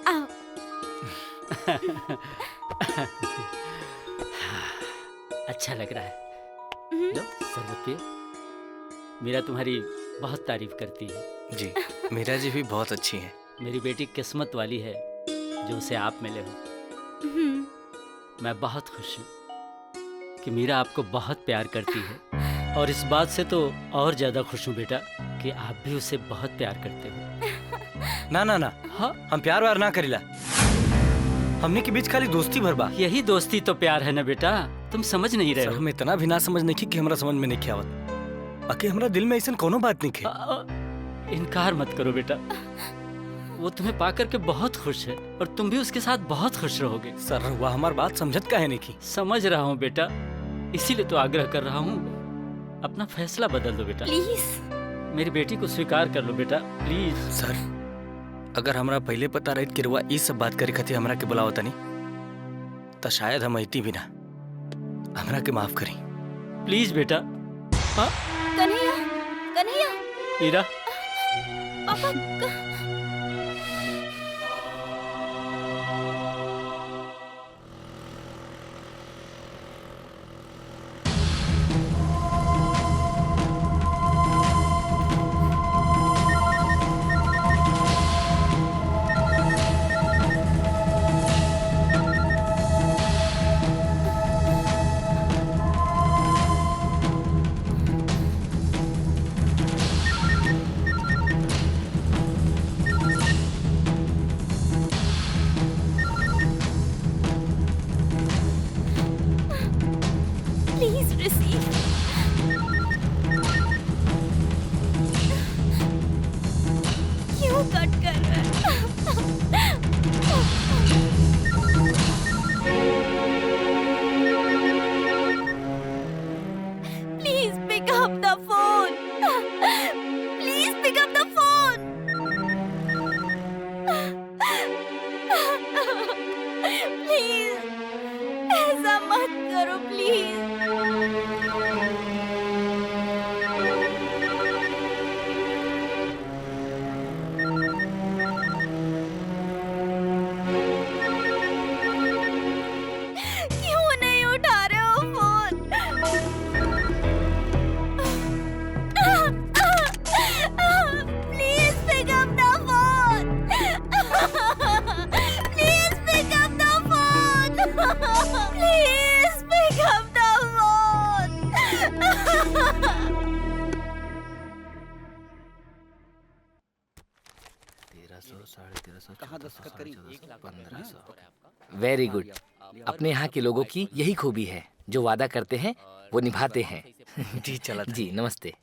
आओ। अच्छा लग रहा है। लो शरबत पियो। मीरा तुम्हारी बहुत तारीफ करती है। जी, मीरा जी भी बहुत अच्छी हैं। मेरी बेटी किस्मत वाली है जो उसे आप मिले हो। मैं बहुत खुश हूँ कि मीरा आपको बहुत प्यार करती है, और इस बात से तो और ज्यादा खुश हूँ बेटा कि आप भी उसे बहुत प्यार करते हो। ना ना ना, हाँ, हम प्यार व्यार ना करीला, हमने के बीच खाली दोस्ती भर बा। यही दोस्ती तो प्यार है ना बेटा, तुम समझ नहीं रहे हो। हम इतना भी ना समझ नहीं कि हमरा समझ में नहीं आवत। बाकी हमरा दिल में ऐसा कोनो बात नहीं है। इनकार मत करो बेटा, वो तुम्हें पाकर के बहुत खुश है और तुम भी उसके साथ बहुत खुश रहोगे। सर वह हमारी बात समझत काहे नहीं की? समझ रहा हूँ बेटा, इसीलिए तो आग्रह कर रहा हूँ, अपना फैसला बदल दो बेटा। प्लीज मेरी बेटी को स्वीकार कर लो बेटा, प्लीज। सर अगर हमरा पहले पता रहित कि रुआ इस सब बात करे खातिर हमरा के बुलावता नहीं तो शायद हम अइती भी ना। हमरा के माफ करी प्लीज बेटा। हाँ कन्हैया, कन्हैया। मीरा, पापा कहाँ दस्तखत करी? 1500। Very good. अपने यहाँ के लोगों की यही खूबी है, जो वादा करते हैं वो निभाते हैं। जी चला था। जी नमस्ते।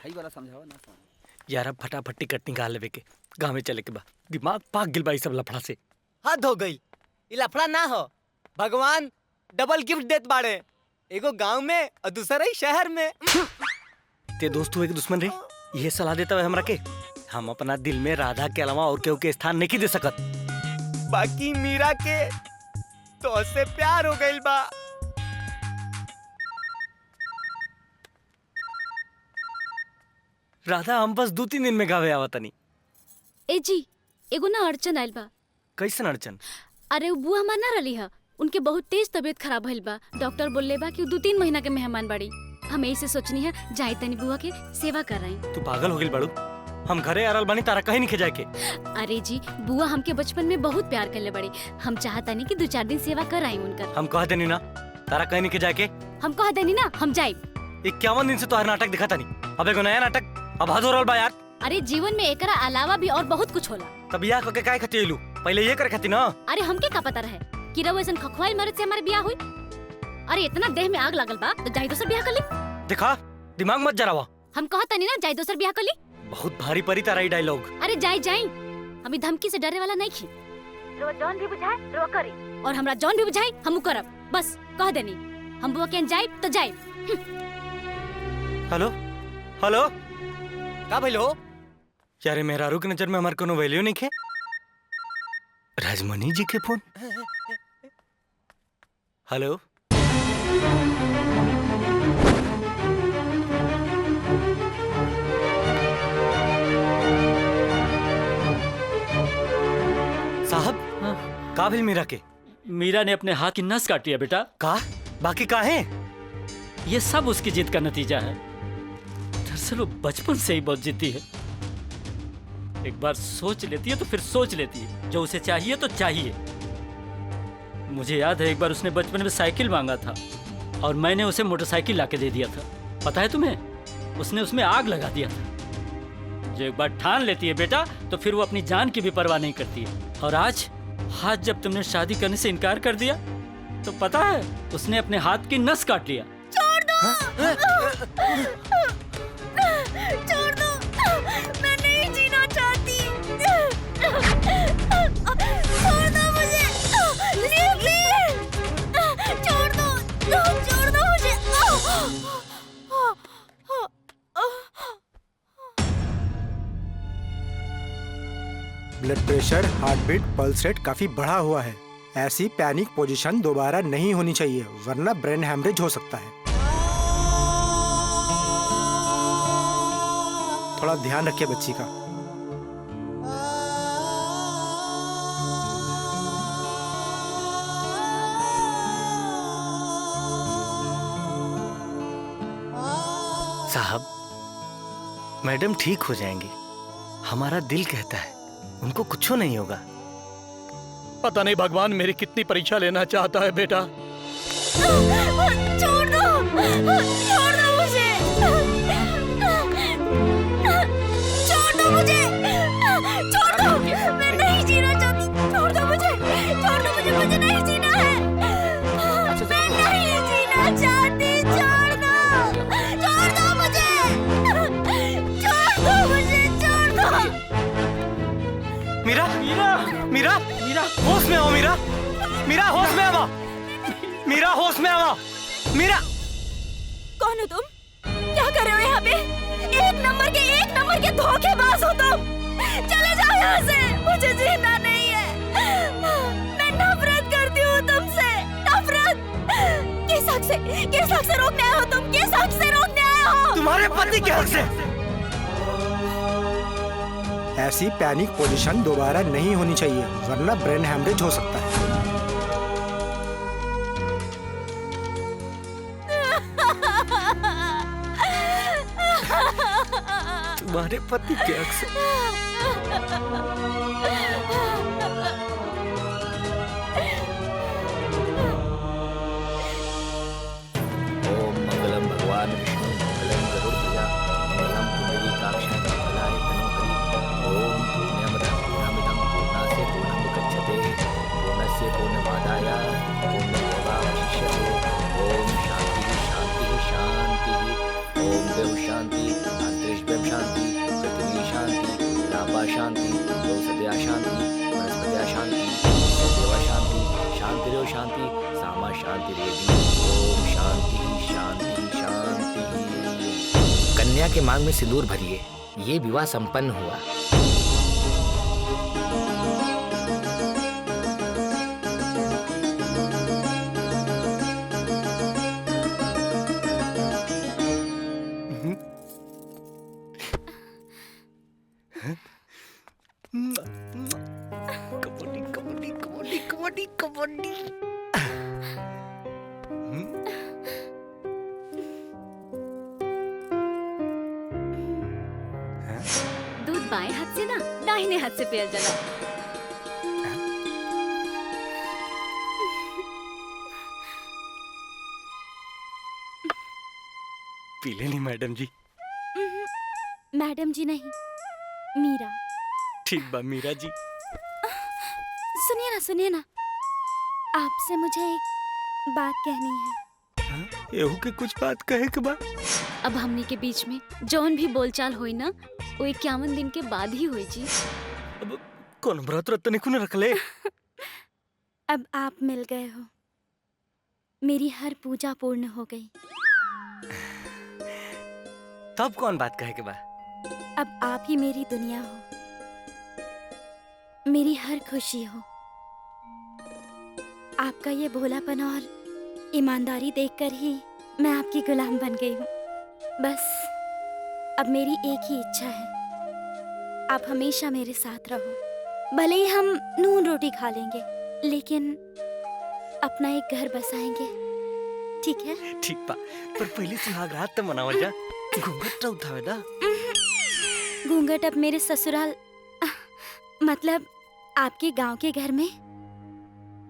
वाला समझावा ना समझ। यार अब फटाफट टिकट निकाल लेवे के, गाँव में चले के बा। दिमाग पाक गिल बाई सब लफड़ा से। हद हो गई, ये लफड़ा ना हो। भगवान डबल गिफ्ट देत बाड़े, एगो गांव में और दूसरा ही शहर में। ते दोस्त हुए के दुश्मन रे, ये सलाह देता है हमरा के। हम अपना दिल में राधा के अलावा और केहू के स्थान नहीं दे सकत। बाकी मीरा के तो से प्यार हो गइल बा। राधा हम बस 2-3 दिन में गावे आवतनी। ए जी, एगो ना अड़चन आइल बा। कैसन अड़चन? अरे वो बुआ हमार ना रही है, उनके बहुत तेज तबीयत खराब भइल बा। डॉक्टर बोलले बा कि 2-3 महीना के मेहमान बाड़ी। हम ऐसे सोचनी है जाई तनी बुआ के सेवा कराई। तू पागल हो गइल बाड़ू? हम घरे आरल बानी, तारा कहीं नहीं जाए के। अरे जी, बुआ हमके बचपन में बहुत प्यार करले बड़ी। हम चाहतानी कि 2-4 दिन सेवा कराई उनकर। हम कह देनी ना, तारा कहीं नहीं जाए के। हम कह देनी ना, हम जाई। 51 दिन से तो हर नाटक दिखाता नहीं। अब एगो नया नाटक अब हाथ हो रहल बा यार। अरे जीवन में एकरा अलावा भी और बहुत कुछ होला। तब यह के काय खाती एलू? पहले ये करे खाती ना। अरे हमके का पता रहे कि रउआ ऐसन खखवाइल मर्द से हमारे ब्याह हुई। अरे इतना देह में आग लागल बा तो जाई दोसर ब्याह कर ली। देखा, दिमाग मत जरावा। हम कहतानी ना, जाई दोसर ब्याह कर ली। बहुत भारी परी तारा ई डायलॉग। अरे जाई जाई, हमें धमकी से डरे वाला नहीं खी। रउआ जौन भी बुझाए रउआ करी, और हमरा जौन भी बुझाई हम करब। बस कह देनी, हम बुआ के जाई तो जाई। हेलो हेलो, का भइल हो? यार मेहरारू के नजर में हमार कोनो वैल्यू नहीं है। राजमणि जी के फोन। हेलो, साहब का भइल मीरा के? मीरा ने अपने हाथ की नस काट लिया बेटा। का? बाकी का है? ये सब उसकी जिद का नतीजा है। दरअसल वो बचपन से ही बहुत जिद्दी है। एक बार सोच लेती है तो फिर सोच लेती है। जो उसे चाहिए तो चाहिए। मुझे याद है एक बार उसने बचपन में साइकिल मांगा था और मैंने उसे मोटरसाइकिल लाके दे दिया था। पता है तुम्हें, उसने उसमें आग लगा दिया था। जो एक बार ठान लेती है बेटा तो फिर वो अपनी जान की भी परवाह नहीं करती है। और आज जब तुमने शादी करने से इनकार कर दिया तो पता है उसने अपने हाथ की नस काट लिया। छोड़ दो, छोड़ दो, मैं नहीं जीना चाहती। छोड़ दो मुझे, प्लीज, छोड़ दो मुझे। Blood pressure, heart beat, pulse rate काफी बढ़ा हुआ है। ऐसी पैनिक पोजीशन दोबारा नहीं होनी चाहिए, वरना ब्रेन हैमरेज हो सकता है। थोड़ा ध्यान रखिए बच्ची का। साहब, मैडम ठीक हो जाएंगी। हमारा दिल कहता है उनको कुछ नहीं होगा। पता नहीं भगवान मेरी कितनी परीक्षा लेना चाहता है बेटा। छोड़ दो मुझे, छोड़ दो मुझे, छोड़ दो, मैं नहीं जीना चाहती। छोड़ दो मुझे, मुझे नहीं जीना है। मैं नहीं जीना चाहती। छोड़ दो मुझे, छोड़ दो। मीरा, मीरा, मीरा, होश में आओ मीरा, मीरा होश में आओ, मीरा होश में आओ, मीरा। कौन हो तुम? क्या कर रहे हो यहाँ पे? एक नंबर के धोखेबाज हो तुम। चले जाओ यहाँ से, मुझे जीना नहीं है। मैं नफरत करती हूँ तुमसे, नफरत। किस हक से रोकने आए हो तुम? किस हक से रोकने आए हो? तुम्हारे पति के हक से। ऐसी पैनिक पोजीशन दोबारा नहीं होनी चाहिए, वरना ब्रेन हैमरेज हो सकता है। तुम्हारे पति के हक से। ओम मंगलम भगवान विष्णु मंगलम गरुड़ध्वजा मंगलम पुंडरीकाक्ष मंगलाय शांति सामा शांति रेवि ओम शांति शांति शांति। कन्या के मांग में सिंदूर भरिए। ये विवाह संपन्न हुआ। कबड्डी कबड्डी कबड्डी कबड्डी कबड्डी। दूध बाएं हाथ से ना दाहिने हाथ से पिया जाला। पी लेनी मैडम जी। मैडम जी नहीं, मीरा। ठीक बा मीरा जी। सुनिए ना, आपसे मुझे एक बात कहनी है। एहू के कुछ बात कहे के बा। अब हमने के बीच में जौन भी बोलचाल हुई ना, वो 51 दिन के बाद ही हुई जी। अब कौन व्रत रत नहीं कुन रख ले। अब आप मिल गए हो, मेरी हर पूजा पूर्ण हो गई। तब कौन बात कहे के बा। अब आप ही मेरी दुनिया हो, मेरी हर खुशी हो। आपका ये भोलापन और ईमानदारी देखकर ही मैं आपकी गुलाम बन गई हूँ। बस अब मेरी एक ही इच्छा है, आप हमेशा मेरे साथ रहो। भले ही हम नून रोटी खा लेंगे, लेकिन अपना एक घर बसाएंगे, ठीक है? ठीक बा, पर पहले सुहाग रात तो मनावल जा। घूंघट तो उठावे दा। घूंघट अब मेरे ससुराल मतलब आपके गांव के घर में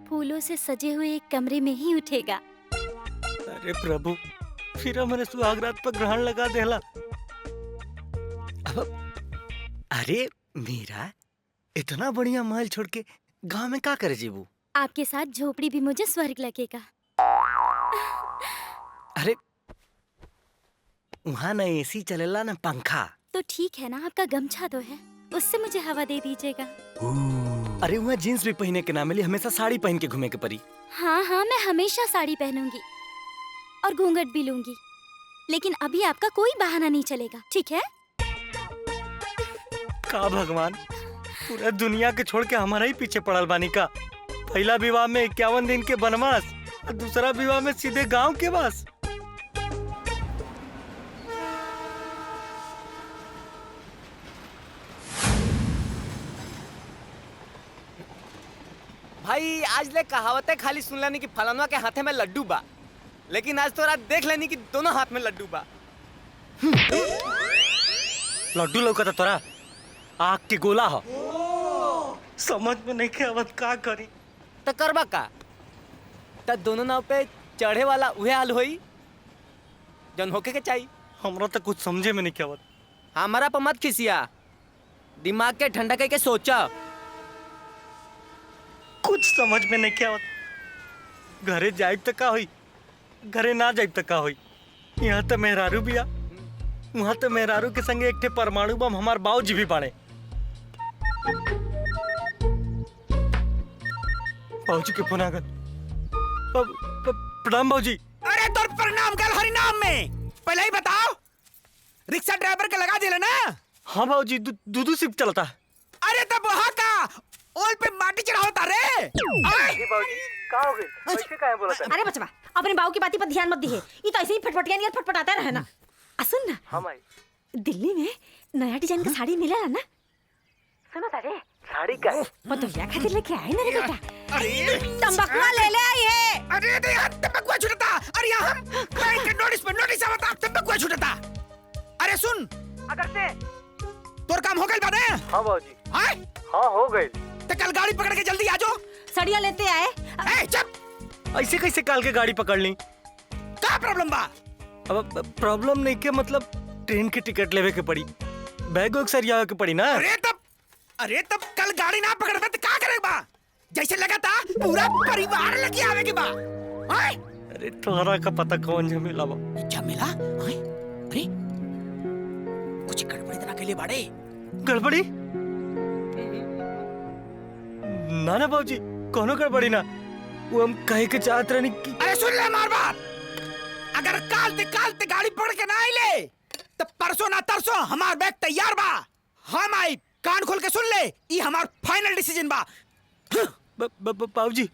फूलों से सजे हुए एक कमरे में ही उठेगा। अरे प्रभु, फिर हमारे सुहाग रात पर ग्रहण लगा देला। अरे मीरा, इतना बढ़िया महल छोड़ के गांव में का करे जीबू? आपके साथ झोपड़ी भी मुझे स्वर्ग लगेगा। अरे वहाँ न एसी चलेला न पंखा। तो ठीक है ना, आपका गमछा तो है, उससे मुझे हवा दे दीजिएगा। अरे वहाँ जींस भी पहने के ना मिली, हमेशा साड़ी पहन के घूमे के परी। हाँ, मैं हमेशा साड़ी पहनूंगी और घूंघट भी लूंगी, लेकिन अभी आपका कोई बहाना नहीं चलेगा, ठीक है? का भगवान, पूरा दुनिया के छोड़ के हमारा ही पीछे पड़ल बानी का। पहला विवाह में 51 दिन के वनवास और दूसरा विवाह में सीधे गांव के वास। भाई आज ले कहावतें खाली सुन लेनी कि फलाना के हाथे में लड्डू बा, लेकिन आज तो रात देख लेनी कि दोनों हाथ में लड्डू बा। लड्डू लौका तोरा आग के गोला हो। समझ में नहीं के आवत का करी। तो करबा का? तो दोनों नाव पे चढ़े वाला उहे हाल होई जन होके के चाहिए। हमरा तो कुछ समझे में नहीं के आवत। हमारा पर मत खिसिया, दिमाग के ठंडा करके सोचा। कुछ समझ में नहीं के आवत। घरे जाइब तक का होई, घरे ना जाइब तक का होई। यहाँ तो मेहरारू बिया, वहाँ तो मेहरारू के संगे एक ठे परमाणु बम हमार बाबूजी भी बाड़े। बाबूजी के फोन आ गल। प्रणाम बाबूजी। अरे तोर प्रणाम कल हरि नाम में। पहले ही बताओ, रिक्शा ड्राइवर के लगा दिले ना? हाँ बाबूजी, दूधू सिर्फ चलता। अरे तब वहाँ का ओल पे माटी चढ़ावता रे। बाबूजी का हो गई? कैसे काहे बोलत है? अरे बचवा, अपने बाबू की बाती पर ध्यान मत दिए। ये तो ऐसे ही फटफटिया नहीं फटफटाता रहे ना। सुन ना, हाँ माई, दिल्ली में नया डिजाइन का साड़ी मिला ना? सुनो तारे, साड़ी का पतोहिया खातिर लेके आए ना रे बेटा। अरे तंबाकू ले ले आई है। अरे दे यार, तंबाकू छुटता। अरे यहाँ बैंक के नोटिस आवता, तंबाकू छुटता। अरे सुन, अगर से तोर काम हो गइल बा ना? हाँ बाबूजी। हाँ हो गइल। तो कल गाड़ी पकड़ के जल्दी आ जाओ। सड़िया लेते आए। ए चुप। ऐसे कैसे काल के गाड़ी पकड़ ली? का प्रॉब्लम बा? अब प्रॉब्लम नहीं के मतलब ट्रेन की टिकट लेवे के पड़ी, बैग वैग सरिया के पड़ी ना। अरे तब कल गाड़ी ना पकड़बे तो का करेगा बा? जैसे लगा था पूरा परिवार लेके आवे के बा। अरे तोहरा का पता कौन झमेला बा? झमेला? अरे कुछ गड़बड़ी तो ना के लिए बाड़े। गड़बड़ी? ना ना बाबूजी, कोनो गड़बड़ी ना। वो हम कहे के चाहत रहनी कि अरे सुन ले मार बाप, अगर काल ते गाड़ी पड़ के ना आइले तो परसों ना तरसों हमार बैग तैयार बा। हम आई, कान खोल के सुन ले, ई हमार फाइनल डिसीजन बा। बाबूजी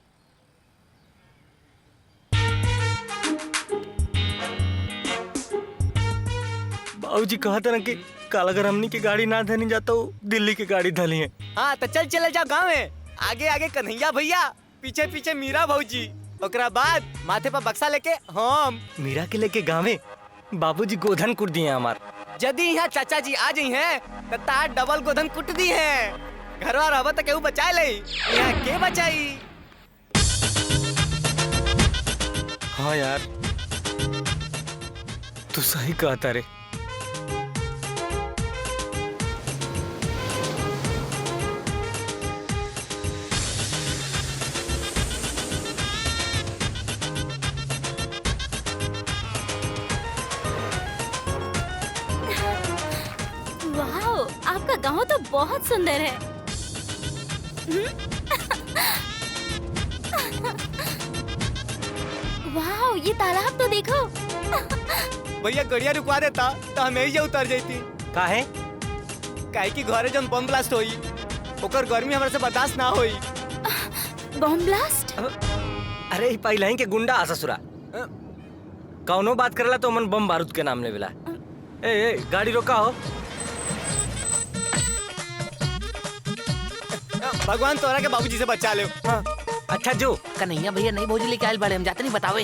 बाबूजी कहा था ना कि कल अगर हमनी की गाड़ी ना धनी जाता हो दिल्ली की गाड़ी धली है। हाँ तो चल चले जाओ गाँव में, आगे आगे कन्हैया भैया, पीछे पीछे मीरा भौजी, ओकरा बाद माथे पर बक्सा लेके हम मीरा के लेके गाँवे बाबूजी गोधन कुट दिए हमार। यदि यहाँ चाचा जी आ जाई हैं तो तार डबल गोधन कुट दी है। घरवा रहबा तो केहू बचाए ले, यहाँ के बचाई। हाँ यार तू सही कहता रे। वाह, आपका गांव तो बहुत सुंदर है। वाह, ये तालाब तो देखो। भैया गड़िया रुकवा देता तो हम यही उतर जाती। काहे? काहे कि घरे जब बम ब्लास्ट होई ओकर गर्मी हमरा से बर्दाश्त ना होई। Bomb blast? अरे पहले ही के गुंडा आ ससुरा, कौनो बात करला तो मन बम बारूद के नाम लेवेला। ए गाड़ी रोका हो। भगवान तोरा के बाबूजी से बचा ले। हाँ। अच्छा जो कन्हैया भैया नहीं भौजी लेके आयल बड़े, हम जाते नहीं बतावे।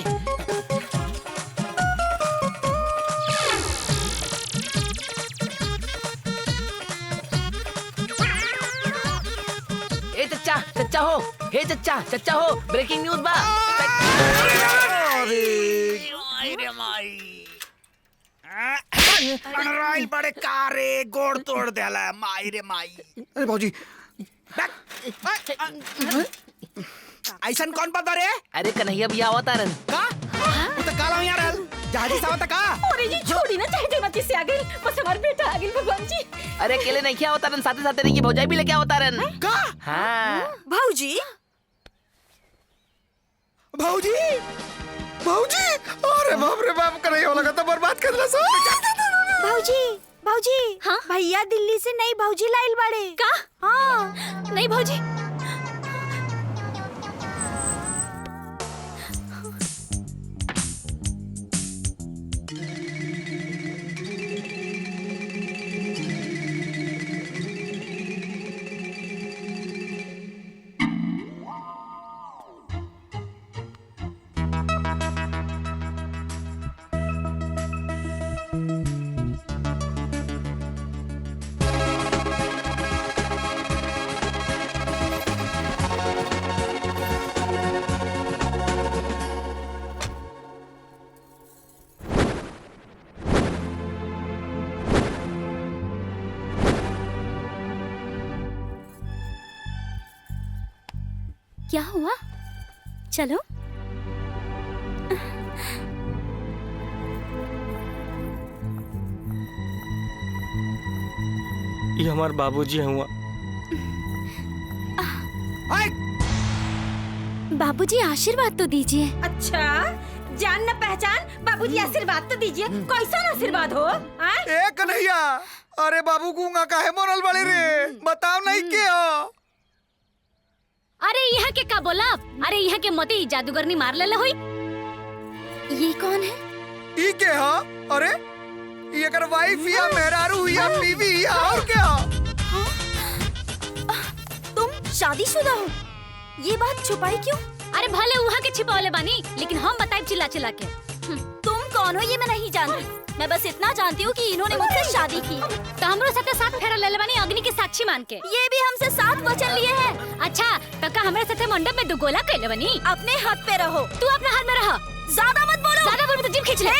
ए चच्चा चच्चा हो, हे चच्चा चच्चा हो, ब्रेकिंग न्यूज बा। अनराइल बड़े कारे गोड़ तोड़ देला माई रे माई। अरे भौजी ऐसन कौन बता रे? अरे कन्हैया भैया आवता रन का? तो काला यार जहाजी सावत का? अरे जी छोड़ी ना, चाहे जनती से आ गई, बस हमार बेटा आ गई भगवान जी। अरे अकेले नहीं क्या आवता रन, साथे साथे नहीं की भौजाई भी लेके आवता रन। का? हाँ भौजी भौजी भौजी, अरे बाप रे बाप, कन्हैया लगा तो बर्बाद कर ला सब। भौजी भौजी, हाँ? भैया दिल्ली से नई भौजी लाइल बड़े का? हाँ नहीं भौजी। क्या हुआ? चलो। ये हमारे बाबूजी हैं हुआ। बाबूजी आशीर्वाद तो दीजिए। अच्छा, जान न पहचान, बाबूजी आशीर्वाद तो दीजिए। कैसा आशीर्वाद हो? ए कन्हैया, अरे बाबू गूंगा काहे मोरल बड़े रे, बताओ नहीं के हो? अरे यहाँ के का बोला? अरे यहाँ के मोती जादूगरनी मार लेले हुई। ये कौन है? ई के हो? अरे ये कर वाइफ या मेहरारू या बीवी या और क्या? तुम शादीशुदा हो? ये बात छुपाई क्यों? अरे भले वहाँ के छिपावले बानी, लेकिन हम बताए चिल्ला चिल्ला के। तुम कौन हो ये मैं नहीं जानती, मैं बस इतना जानती हूँ कि इन्होंने मुझसे शादी की। तो हमरो साथ फेरा ले बानी अग्नि के साक्षी मान के। ये भी हमसे 7 वचन लिए हैं। अच्छा, तो का हमारे साथे मंडप में दुगोला कैले बनी? अपने हाथ पे रहो। तू अपना हाथ में रह। ज्यादा मत बोलो। ज्यादा बोलो तो जीभ खींच ले।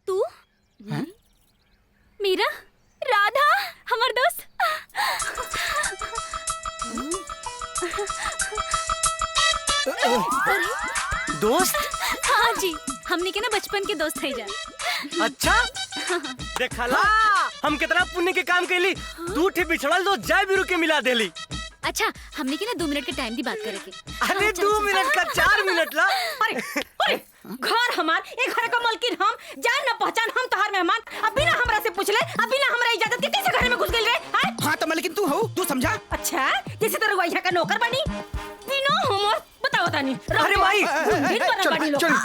तू मीरा, राधा, हमार दोस्त। दोस्त? हाँ जी, हमने के ना बचपन के दोस्त है जा। अच्छा देखला हम कितना पुण्य के काम कैली। 2 ठे बिछड़ल तो जय बिरु के मिला देली। अच्छा हमने की ना 2 मिनट के टाइम दी बात करे के। अरे 2 मिनट का 4 मिनट ला। अरे घर हमार, एक घर का मालकिन हम, जान न पहचान हम तोहार मेहमान। अभी ना हमरा से पूछ ले, अभी ना हमरा इजाजत के कैसे घर में घुस गइल रे? हाँ तो मालकिन तू हो, तू समझा। अच्छा जैसे तेरे यहाँ का नौकर बनी बिना हमर बताओ तानी। अरे भाई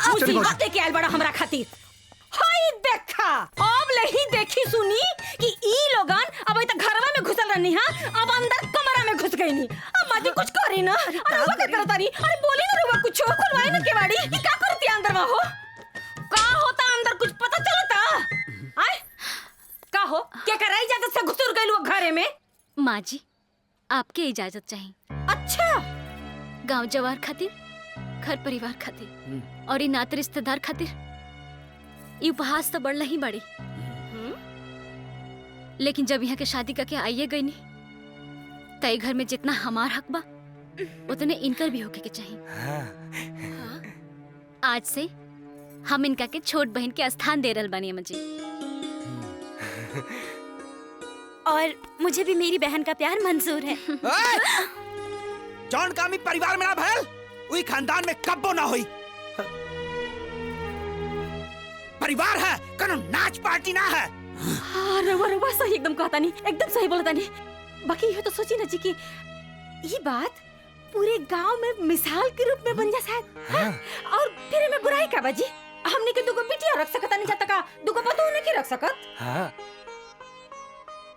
मुसीबत लेके आइल बड़ा हमरा खातिर। हाय देखा अब लही देखी सुनी कि ई लोगन अब तक घरवा में घुसल रहनी हां, अब अंदर कमरा में घुस गईनी। अब माजी कुछ करी ना। अरे वो क्या करता रही? अरे बोली ना रुआ कुछ खुलवाई ना केवाड़ी। ई का करती अंदर में हो? का होता अंदर कुछ पता चलता? आय का हो क्या कराई इजाजत से घुसुर गइल वो घरे में? माँ जी आपके इजाजत चाहिए। अच्छा गांव जवार खातिर, घर परिवार खातिर और ई नाते रिश्तेदार खातिर ये उपहास तो बढ़ला ही बड़ी। लेकिन जब यहाँ के शादी करके आइए गई नहीं तय घर में जितना हमार हक बा उतने इनकर भी होके के चाहिए। आज से हम इनका के छोट बहन के स्थान दे रहल बानी अम्मा जी। और मुझे भी मेरी बहन का प्यार मंजूर है। जौन कामी परिवार में ना भयल उही खानदान में कब्बो ना हुई। परिवार है कनो नाच पार्टी ना है। हाँ रवा सही एकदम कहता नहीं, एकदम सही बोलता नहीं। बाकी ये तो सोची ना जी कि ये बात पूरे गांव में मिसाल के रूप में बन जा शायद। हाँ। और फिर में बुराई का बाजी हमने के दुगो बिटिया रख सकता नहीं जाता का, दुगो पतो नहीं के रख सकत। हाँ।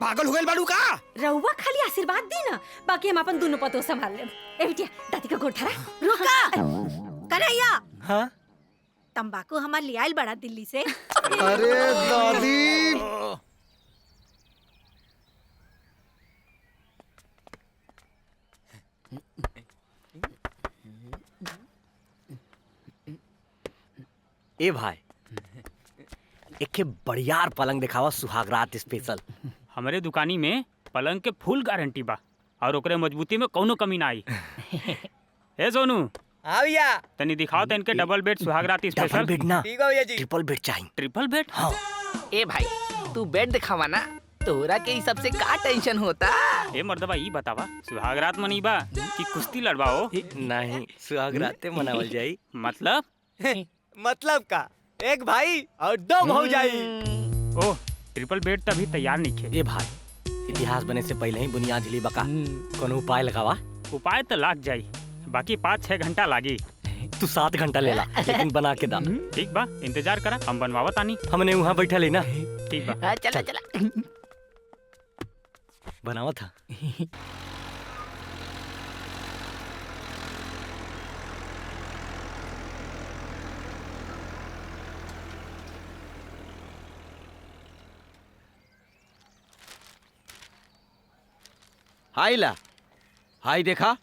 पागल हो गइल बाड़ू का? रउवा खाली आशीर्वाद दी ना, बाकी हम अपन दोनों पतो संभाल लेब। ए बिटिया दादी का गोड़ धरा। रुका कन्हैया। हाँ तंबाकू हमार ले आइल बड़ा दिल्ली से। अरे दादी ए भाई एक बढ़ियार पलंग दिखावा सुहाग रात स्पेशल। हमारे दुकानी में पलंग के फुल गारंटी बा और ओकरे मजबूती में कौनो कमी ना आई। ए सोनू हाँ भैया तनी दिखाओ तो इनके डबल बेड सुहाग रात स्पेशल। डबल बेड ना, ठीक है भैया जी। ट्रिपल बेड चाहिए। Triple bed? हाँ। ए भाई तू बेड दिखावा ना, तोरा के सब से का टेंशन होता? ए मर्दबा ई बतावा सुहाग रात मनीबा कि कुश्ती लड़वाओ? नहीं सुहाग रात मनावल जाई। मतलब मतलब का एक भाई और 2 भौजाई। ओह ट्रिपल बेड तभी तैयार नहीं खे। ए भाई इतिहास बने से पहले ही बुनियाद हिली बका, कोनो उपाय लगावा। उपाय तो लाग जाई, बाकी 5-6 घंटा लागी। तू 7 घंटा लेला लेकिन बना के दा। ठीक बा इंतजार करा, हम बनवावा तानी। हमने वहाँ बैठा लेना। ठीक बा चला चला बनावा था। हाय ला हाय देखा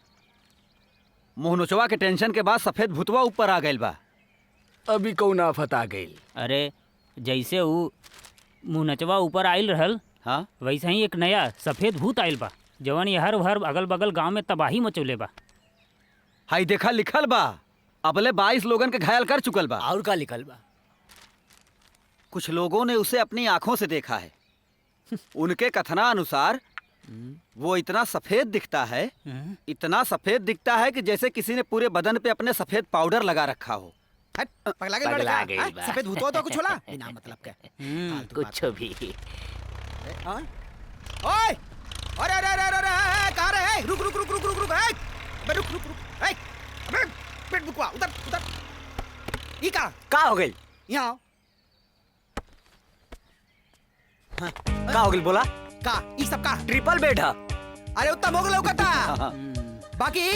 मुँह नोचवा के टेंशन के बाद सफेद भूतवा ऊपर आ गइल बा। अभी कौन आफत आ गई? अरे जैसे वो मुँह नचवा ऊपर आइल रहल, हाँ वैसे ही एक नया सफेद भूत आइल बा जवन ये हर भर अगल बगल गांव में तबाही मचौले बा। हाय देखा लिखल बा अबले 22 लोगन के घायल कर चुकल बा। और का लिखल बा? कुछ लोगों ने उसे अपनी आंखों से देखा है। उनके कथना अनुसार वो इतना सफेद दिखता है, इतना सफेद दिखता है कि जैसे किसी ने पूरे बदन पे अपने सफेद पाउडर लगा रखा हो। पगला गइल बड़ा। सफेद भूतवा तो कुछ होला बिना मतलब के। कुछ भी। ओए अरे अरे अरे अरे कहां रे? रुक रुक रुक रुक रुक रुक ए रुक रुक रुक ए अबे पेट बुकवा उधर उधर। ई का हो गई? यहाँ का हो गई बोला? का ई सब का ट्रिपल बेड है। अरे उतना मोग लौकता। बाकी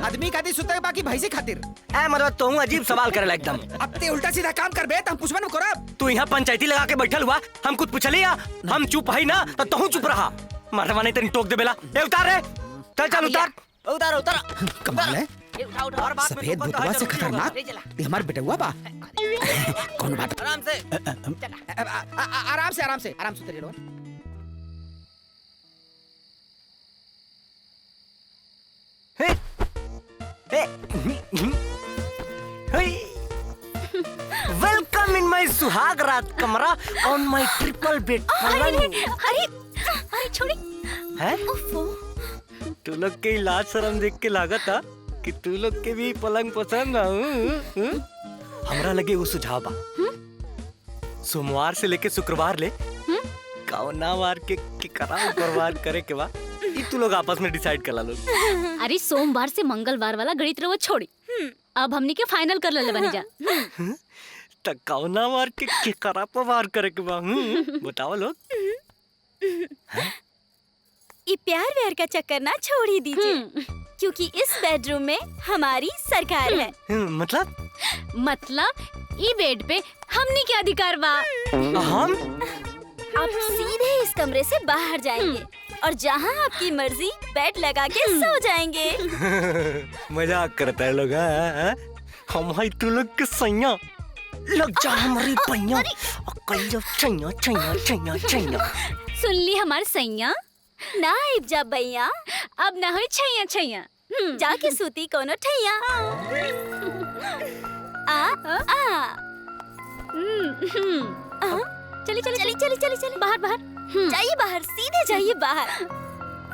आदमी खातिर सुते बाकी भैंसी खातिर। ए मतलब तू अजीब सवाल करेला एकदम। अब ते उल्टा सीधा काम करबे त हम पूछबे न करब। तू यहाँ पंचायती लगा के बैठल हुआ, हम कुछ पूछलिया? हम चुप है ना तो तू चुप रहा। मरवा नहीं तेरी टोक दे बेला। ए उतार रे, चल चल उतार उतार उतार। कमाल है सफेद भूतवा से खतरनाक ये हमार बेटुआ बा। कौन बात? आराम से आराम से आराम से आराम से उतरिए लोग। वेलकम इन माय सुहाग रात कमरा ऑन माय ट्रिपल बेड अरे पलंग। अरे छोड़ी। हैं? तू लोग के लाज शर्म देख के लागत था कि तू लोग के भी पलंग पसंद है। हमरा लगे वो सुझाव बा। सोमवार से लेके शुक्रवार ले कौना वार के करा ऊपरवार करे के बा ई तू लोग आपस में डिसाइड कर ला लोग। अरे सोमवार से मंगलवार वाला गणित रहो छोड़ी। अब हमनी के फाइनल कर ले बनी जा। त कौना वार के करा पर वार करे के बा बताओ लोग। ये प्यार व्यार का चक्कर ना छोड़ ही दीजिए, क्योंकि इस बेडरूम में हमारी सरकार है। मतलब ई बेड पे हमनी के अधिकार बा। हम आप सीधे इस कमरे से बाहर जाएंगे और जहाँ आपकी मर्जी बेड लगा के सो जाएंगे। मजाक करता है लोग। हम भाई तू लोग के सैया लग जा हमारी पैया और कहीं जब छैया छैया छैया छैया। सुन ली हमार सैया ना इब्जा भैया, अब ना होई छैया छैया। जाके सूती कोनो ठैया। चली चली चली चली चली चली बाहर बाहर जाइए बाहर, सीधे जाइए बाहर।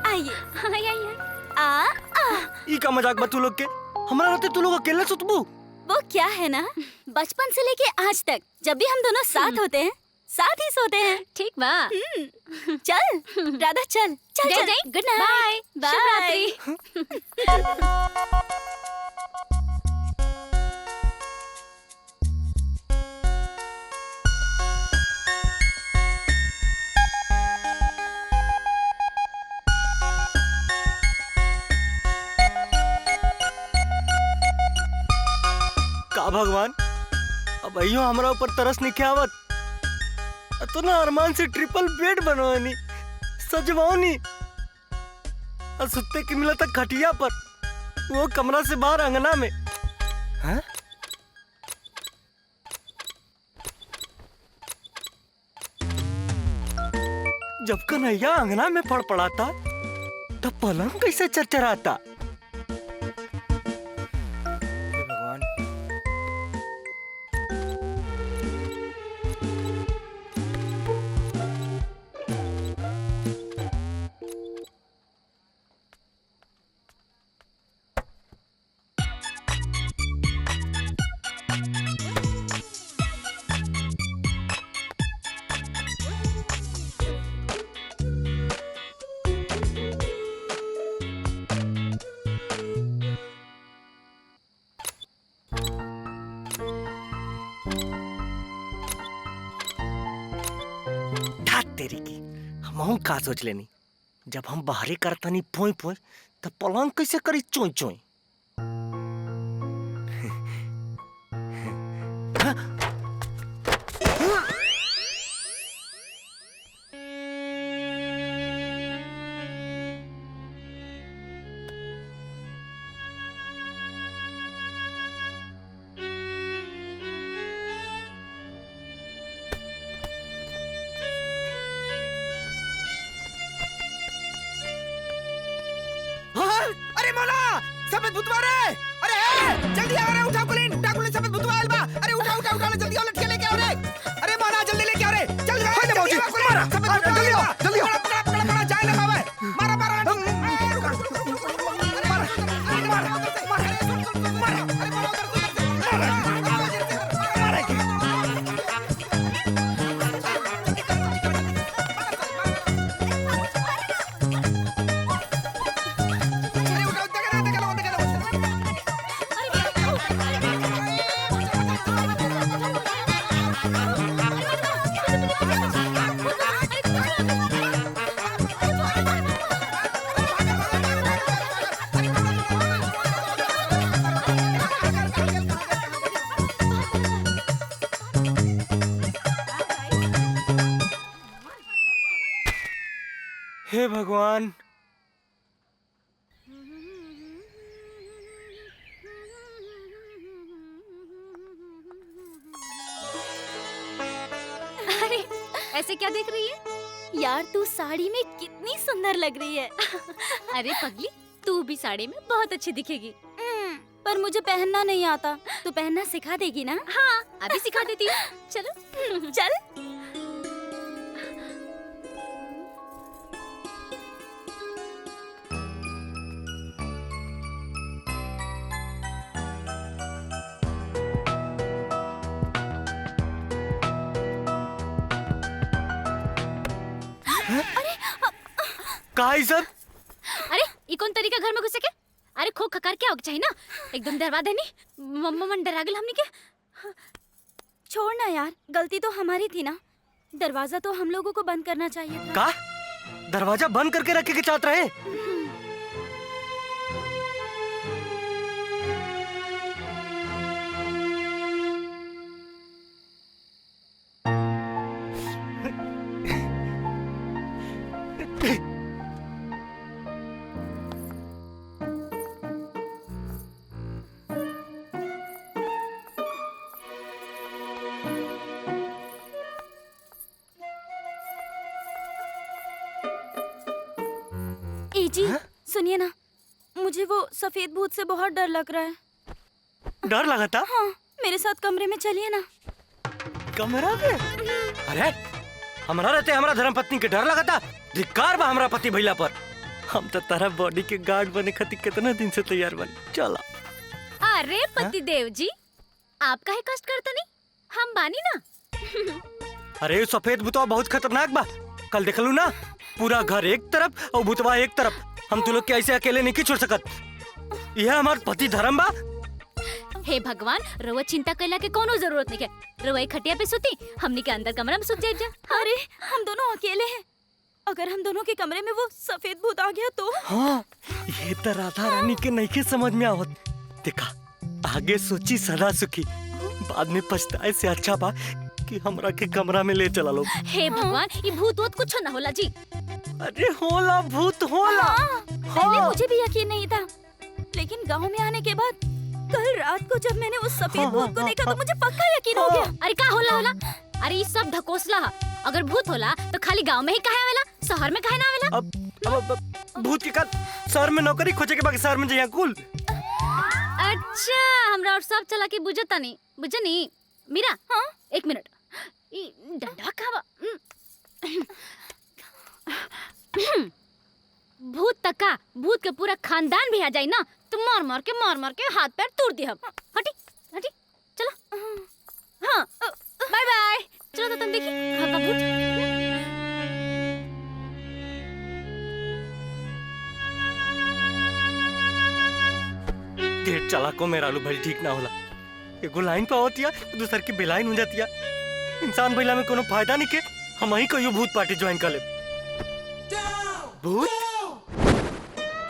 आइए आइए। ई का मजाक बा तू लोग के? हमरा रहते तू लोग अकेले सुतबू? वो क्या है ना, बचपन से लेके आज तक जब भी हम दोनों साथ होते हैं साथ ही सोते हैं। ठीक बा। चल राधा चल चल जय चल। जय। Good night. बाय। का भगवान अब अयो हमरा ऊपर तरस नहीं आवत। तो ना अरमान से ट्रिपल बेड बनवानी सजवानी और सुत्ते के मिला तक खटिया पर, वो कमरा से बाहर अंगना में। हाँ? जब कन्हैया अंगना में फड़फड़ाता तब पलंग कैसे चरचराता। तेरी की हम का सोच लेनी, जब हम बाहरी करतनी पोई पोई तब पलंग कैसे करी चोई चोई। अरे मौला सफेद भूतवा रे। अरे जल्दी आओ रे, उठा कुलीन सफेद भूतवा आइल बा। अरे उठा उठा उठा जल्दी आओ, लटके लेके आओ रे। अरे मौला जल्दी लेके आओ रे, जल्दी आओ जल्दी आओ। मारा सफेद भूतवा जल्दी आओ जल्दी आओ। पकड़ा पकड़ा पकड़ा जाए ना बाबा। मारा मारा हे भगवान। अरे ऐसे क्या देख रही है? यार तू साड़ी में कितनी सुंदर लग रही है। अरे पगली, तू भी साड़ी में बहुत अच्छी दिखेगी। पर मुझे पहनना नहीं आता। तू पहनना सिखा देगी ना? हाँ, अभी सिखा देती हूँ। चलो चल। का ई सब? अरे ई कौन तरीका घर में घुसे के? अरे खो खकार क्या हो चाहिए ना, एकदम डरवा देनी। मन डरा गेल हमनी के। छोड़ ना यार, गलती तो हमारी थी ना। दरवाजा तो हम लोगों को बंद करना चाहिए था। का दरवाजा बंद करके रखे के चाहत रहे? जी सुनिए ना, मुझे वो सफेद भूत से बहुत डर लग रहा है। डर लगा था? हाँ, मेरे साथ कमरे में चलिए ना। कमरा में? अरे हमारा रहते हमारा धर्मपत्नी के डर लगा था। धिक्कार बा हमारा पति भैला पर। हम तो तारा बॉडी के गार्ड बने खातिर कितना दिन से तैयार बने। चला। अरे पति देव जी, आप काहे कष्ट करता नहीं, हम बानी ना। अरे सफेद भूतवा बहुत खतरनाक बा। कल देखलू ना, पूरा घर एक तरफ और भूतवा एक तरफ। हम तू लोग के ऐसे अकेले नहीं छोड़ सकत। यह हमार पति धर्म बा। हे भगवान, रउआ चिंता कैला के कोनो जरूरत नहीं है। रउआ खटिया पे सुती, हमनी के अंदर कमरा में सुत जाए जा। अरे हम दोनों अकेले हैं, अगर हम दोनों के कमरे में वो सफेद भूत आ गया तो? हाँ, ये तो राधा रानी के नहीं के समझ में आवत। देखा, आगे सोची सदा सुखी, बाद में पछताए से अच्छा बा कि हमरा के कमरा में ले चला लो। हे भगवान, ये भूत वूत कुछ न होला जी। अरे होला, भूत होला। पहले मुझे भी यकीन नहीं था, लेकिन गांव में आने के बाद कल रात को जब मैंने उस सफेद भूत को देखा तो मुझे पक्का यकीन हो गया। अरे का होला? अरे ये सब ढकोसला है। अगर भूत होला तो खाली गांव में ही काहे आवेला, शहर में काहे ना आवेला? अब भूत के का शहर में नौकरी खोजे के बाकी शहर में जइया कुल। अच्छा, हमरा और सब चला के बुझता नहीं, बुझनी। मीरा, हाँ? एक मिनट, ई डंडा खावा। भूत तका, भूत के पूरा खानदान भी आ जाए ना तो मार मार के हाथ पैर तोड़ दी हम। हटी हटी, चलो। हाँ, बाय बाय। चलो तो तुम देखी हाँ का भूत। डेढ़ चालाको मेरा आलू भरी ठीक ना होला। एगो लाइन पे होतिया, दूसर की बेलाइन हो जातिया। इंसान भइला में कोनो फायदा नहीं के। हम ही कहियो भूत पार्टी ज्वाइन कर ले। भूत?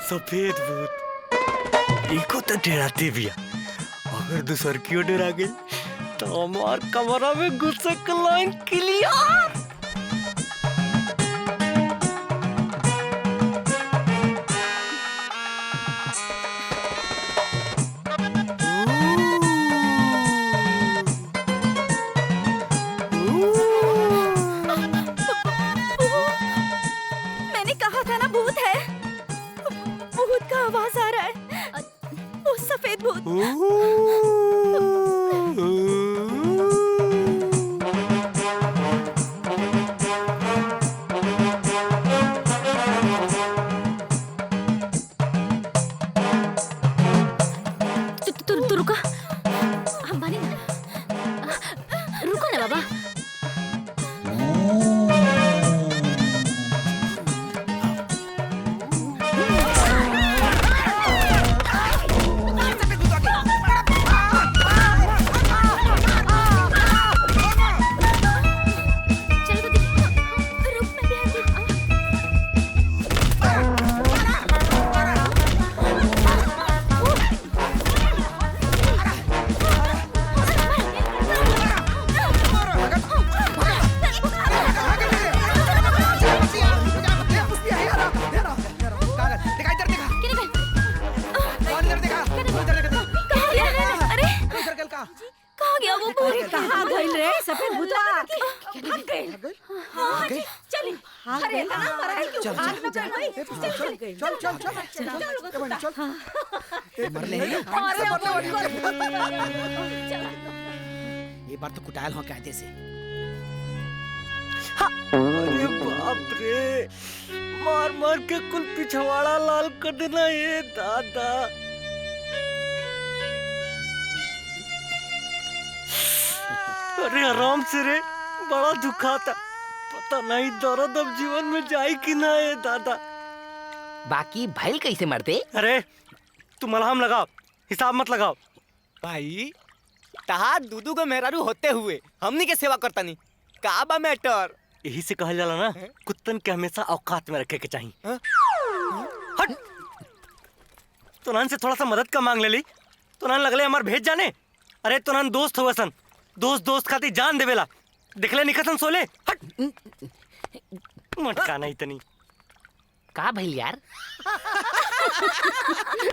सफेद भूत इको तो डराते भी। अगर दूसर क्यों डरा गई तो हमार कमरा में घुसे के लाइन क्लियर। मैंने कहा था ना भूत है। भूत का आवाज आ रहा है, वो सफेद भूत। तू रुको, हम बानी ना। रुको ना बाबा। गया वो भूत। कहाँ गइल रे सफेद भूतवा? भाग गइल। हाँ जी, चली। अरे ना मराई क्यों? भाग न गई। चल मर ले ये बार तो कुटायल हो कायदे से। अरे बाप रे, मार मार के कुल पिछवाड़ा लाल कर देना ये दादा। अरे आराम से रे, बड़ा दुखाता, पता नहीं दर्द अब जीवन में जाए कि ना ये दादा। बाकी भैल कैसे मरते? अरे तुम मलहम लगाओ, हिसाब मत लगाओ। भाई तहार दूधू को मेहरारू होते हुए हमनी के सेवा करता नहीं का बा मैटर। यही से कहल जाला ना, कुत्तन के हमेशा औकात में रखे के चाहिए। हट, तुरन से थोड़ा सा मदद का मांग ले ली, तुरन लगले हमार भेज जाने। अरे तुरन दोस्त हो सन, दोस्त दोस्त खातिर जान देवेला। दिखले निकसन सोले। हट, मटका नहीं तनी। का भइल यार?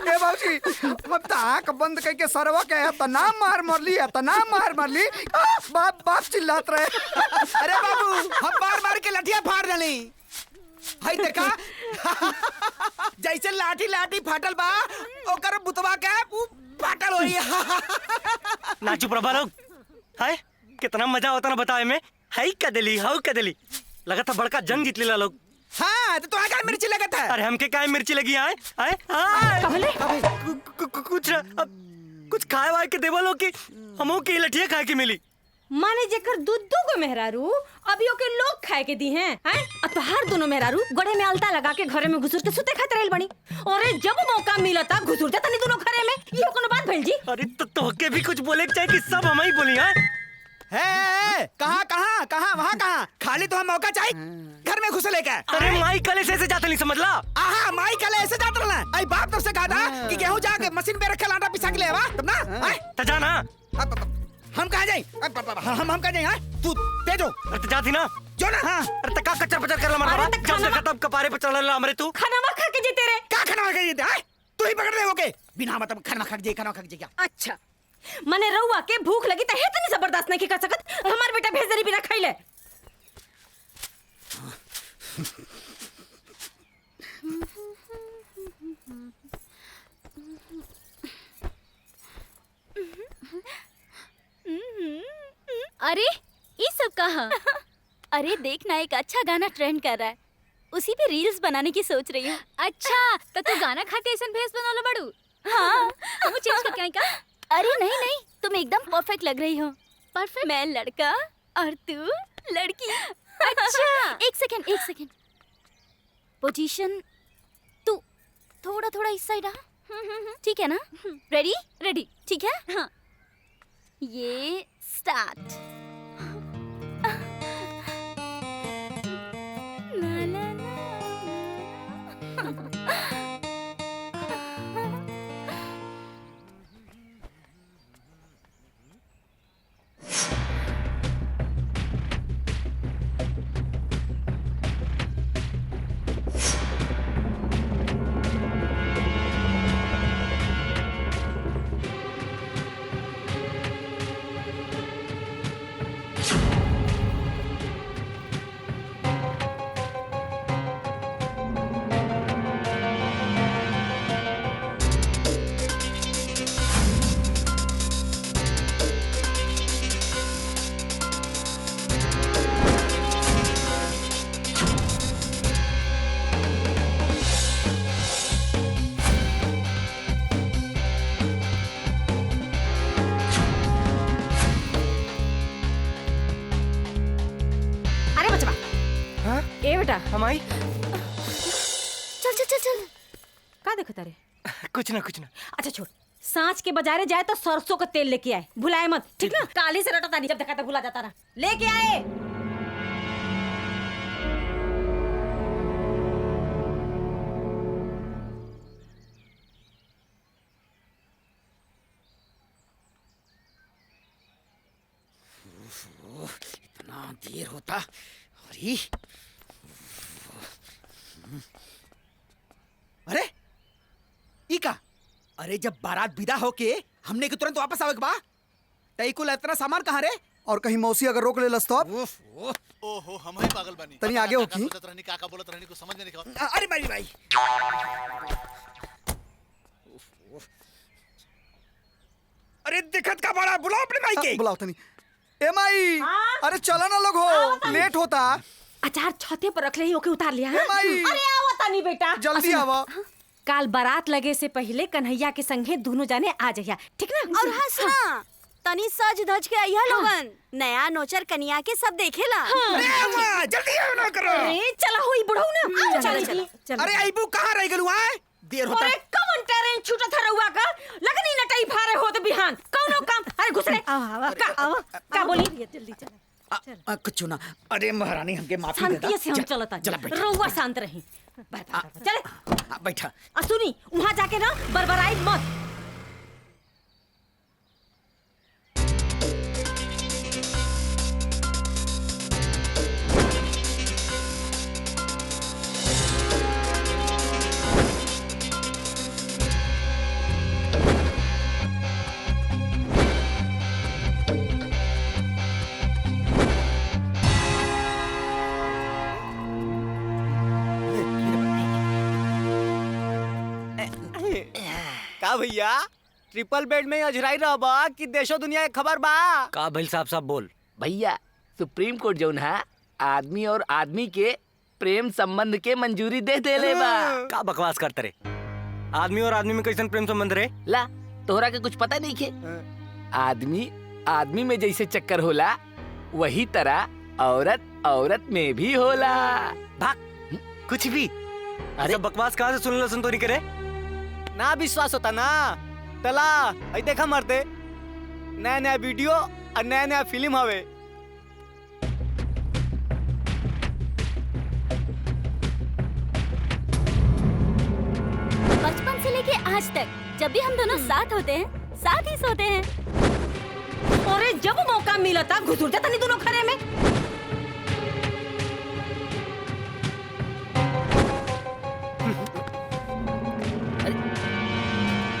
ए बाबूजी, हम तो आँख बंद करके सरवा के तना मार मरली है, तना मार मरली। बाप बाप चिल्लात रहे। अरे बाबू, हम मार मार के लठिया फाड़ डाली। हाय देखा, जैसे लाठी लाठी फाटल बा, ओकर बुतवा के फाटल होई। ना चुप रहा लोग। हाय कितना मजा होता ना बताए में। हाय कदली, हाउ कदली, लगा था बड़का जंग जीत लेला लोग। हाँ तो तुम्हारे क्या मिर्ची लगा था? अरे हमके क्या मिर्ची लगी है? कुछ कुछ खाए वाए के देवलो की हमो की लठिया खाए के मिली। माने जेकर दुद्धू को मेहरारू अभी ओके लोग खाए के दी हैं, हैं? अब तो हर दोनों मेहरारू गड़े में अलता लगा के घरे में घुसुर के सुते खाते रहल बनी। और जब मौका मिला था घुसुर जाता नहीं दोनों घरे में। ये कोनो बात भइल जी? अरे तो तोहके भी कुछ बोले के चाहिए कि सब हम ही बोली हैं? कहाँ कहाँ कहाँ वहाँ कहाँ? खाली तो हम मौका चाहिए घर में घुसे लेके। अरे माई कले से ऐसे जाते नहीं समझ ला। आहा माई कले ऐसे जाते रहना। आई बाप तब से कहा था कि गेहूं जाके मशीन पे रखे लाटा पिसा के ले आवा तब ना। तो जाना। हम कहाँ जाए? हम कहाँ जाए? तू तेजो। अरे तो जाती ना। जो ना। हाँ। अरे तका कच्चा पचर कर ला मरवा। जब देखा तब कपारे पे चढ़ ला हमरे तू। खाना खा के जीते रे। क्या खाना खा के जीते? तू ही पकड़ ले होके बिना मतलब खाना खा के खाना खा के क्या? अच्छा मने रउआ के भूख लगी त इतनी जबरदस्त नहीं कर सकत। हमार बेटा भेजरी बिना खइले। अरे ये सब कहाँ? अरे देखना, एक अच्छा गाना ट्रेंड कर रहा है, उसी पे रील्स बनाने की सोच रही हूँ। अच्छा तो तू गाना खाते ऐसा भेस बनौला बड़ू? हाँ। हम चेंज करके आई का? अरे नहीं नहीं, तुम एकदम परफेक्ट लग रही हो। परफेक्ट? मैं लड़का और तू लड़की। अच्छा एक सेकंड। पोजीशन तू थोड़ा थोड़ा इस साइड आ। ठीक है ना? रेडी? रेडी। ठीक है? हाँ। ये स्टार्ट। हमाई चल का देखता रे? कुछ ना अच्छा छोड़, सांच के बाजारे जाए तो सरसों का तेल लेके आए, भुलाए मत, ठीक ना? काली से रटता नहीं, जब देखा था भुला जाता ना। लेके आए। इतना देर होता। अरे अरे ई का? अरे जब बारात विदा होके हमने के तुरंत वापस आवे के बा, तई कुल इतना सामान कहाँ रे? और कहीं मौसी अगर रोक ले लस तो ओहो हम ही पागल बनी तनी आगे हो की का बोलत रहनी को समझ में नहीं अरे भाई भाई अरे दिक्कत का बड़ा बुलाओ अपने माई के। बुलाओ तनी। ए माई अरे चलो ना लोग हो लेट होता। अचार छते पर रख ले ओके उतार लिया। ए माई अरे आओ तनी बेटा जल्दी आवा। काल बारात लगे से पहले कन्हैया के संगे दोनों जाने आ जाइया ठीक ना। और हाँ सुना तनी सज धज के आइया लोगन नया नोचर कनिया के सब देखेला। जल्दी आओ ना करो। अरे चला होई बुढ़ऊ ना चल। अरे आईबू कहाँ रह गलू आए? देर होता। अरे कौन ट्रेन छूटा था रहुआ का लगनी नटाई फारे हो तो बिहान कौनो काम। अरे घुस रे का बोली जल्दी चला कुछ ना। अरे महारानी हमके माफी दे दा। शांति से हम चलता रहुआ शांत रही चले बैठा। सुनी वहाँ जाके ना बरबराई मत। का भैया ट्रिपल बेड में अजराई रहबा कि देशो दुनिया के खबर बा? का भइल साहब बोल। भैया सुप्रीम कोर्ट जौन है आदमी और आदमी के प्रेम संबंध के मंजूरी दे देले बा। का बकवास करते रे? आदमी और आदमी में कैसन प्रेम संबंध रे? ला तोहरा के कुछ पता नहीं के? आदमी आदमी में जैसे चक्कर होला वही तरह औरत औरत में भी होला। भाग कुछ भी। अरे बकवास कहाँ से सुन लो संतोरी करे? ना विश्वास होता ना तला आई देखा मरते नया नया वीडियो और नया नया फिल्म हवे। बचपन से लेके आज तक जब भी हम दोनों साथ होते हैं साथ ही सोते हैं। अरे जब मौका मिला था घुसूर जाता नहीं दोनों खरे में।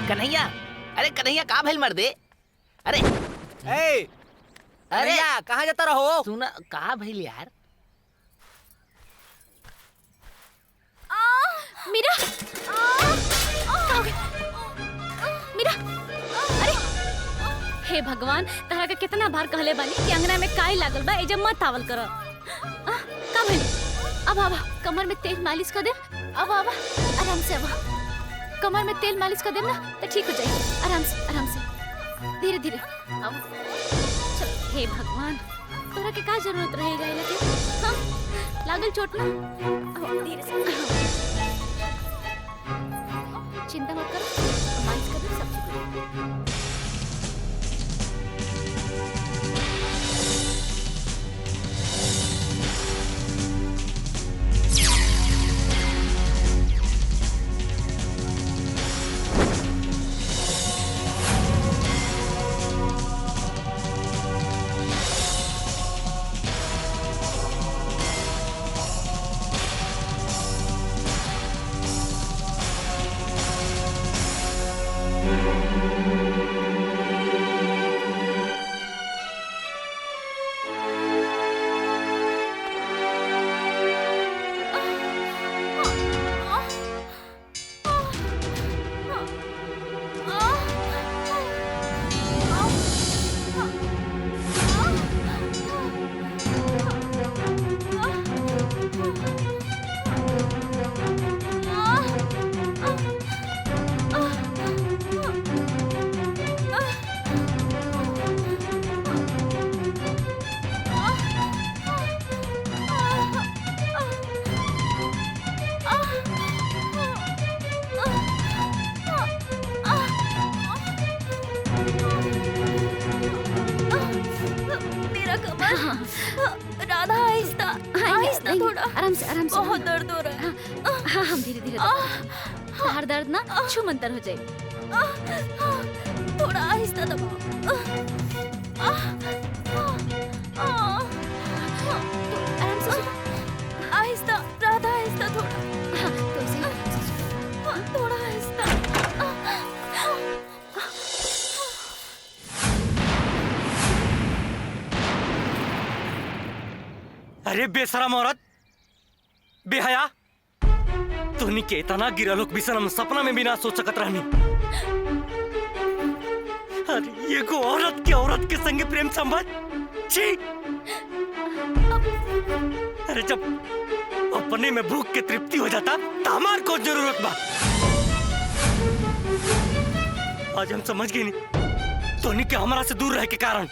कन्हैया अरे कन्हैया का भइल मर दे? अरे अरे कहाँ जाता रहो? सुना का भइल यार? मीरा मीरा अरे हे भगवान तारा का कितना बार कहले बानी कि अंगना में काई लागल बा एजे मत आवल कर। का भइल? अब आवा कमर में तेल मालिश कर दे। अब आवा आराम से आवा कमर में तेल मालिश कर दे ना तो ठीक हो जाएगी। आराम से धीरे धीरे आओ। चल हे भगवान तोरा के का जरूरत रहेगा इनके? हाँ लागल चोट ना आओ धीरे से। चिंता मत करो मालिश कर दे सब ठीक हो जाएगा। राधा आहिस्ता आहिस्ता थोड़ा आराम से बहुत दर्द हो रहा है। हाँ हम धीरे धीरे हर दर्द ना छू मंतर हो जाए। थोड़ा आहिस्ता दबाओ। आराम से आहिस्ता राधा आहिस्ता थोड़ा। हाँ तो इसे थोड़ा आहिस्ता। अरे बेशरम औरत, बेहया, तोहनी के इतना गिरलोक भी हम सपना में भी ना सोच सकत रहनी। अरे ये को औरत के संगे प्रेम संबंध, छी। अरे जब अपने में भूख के तृप्ति हो जाता तो हमार को जरूरत बा। आज हम समझ गए नहीं तोहनी के हमारा से दूर रह के कारण।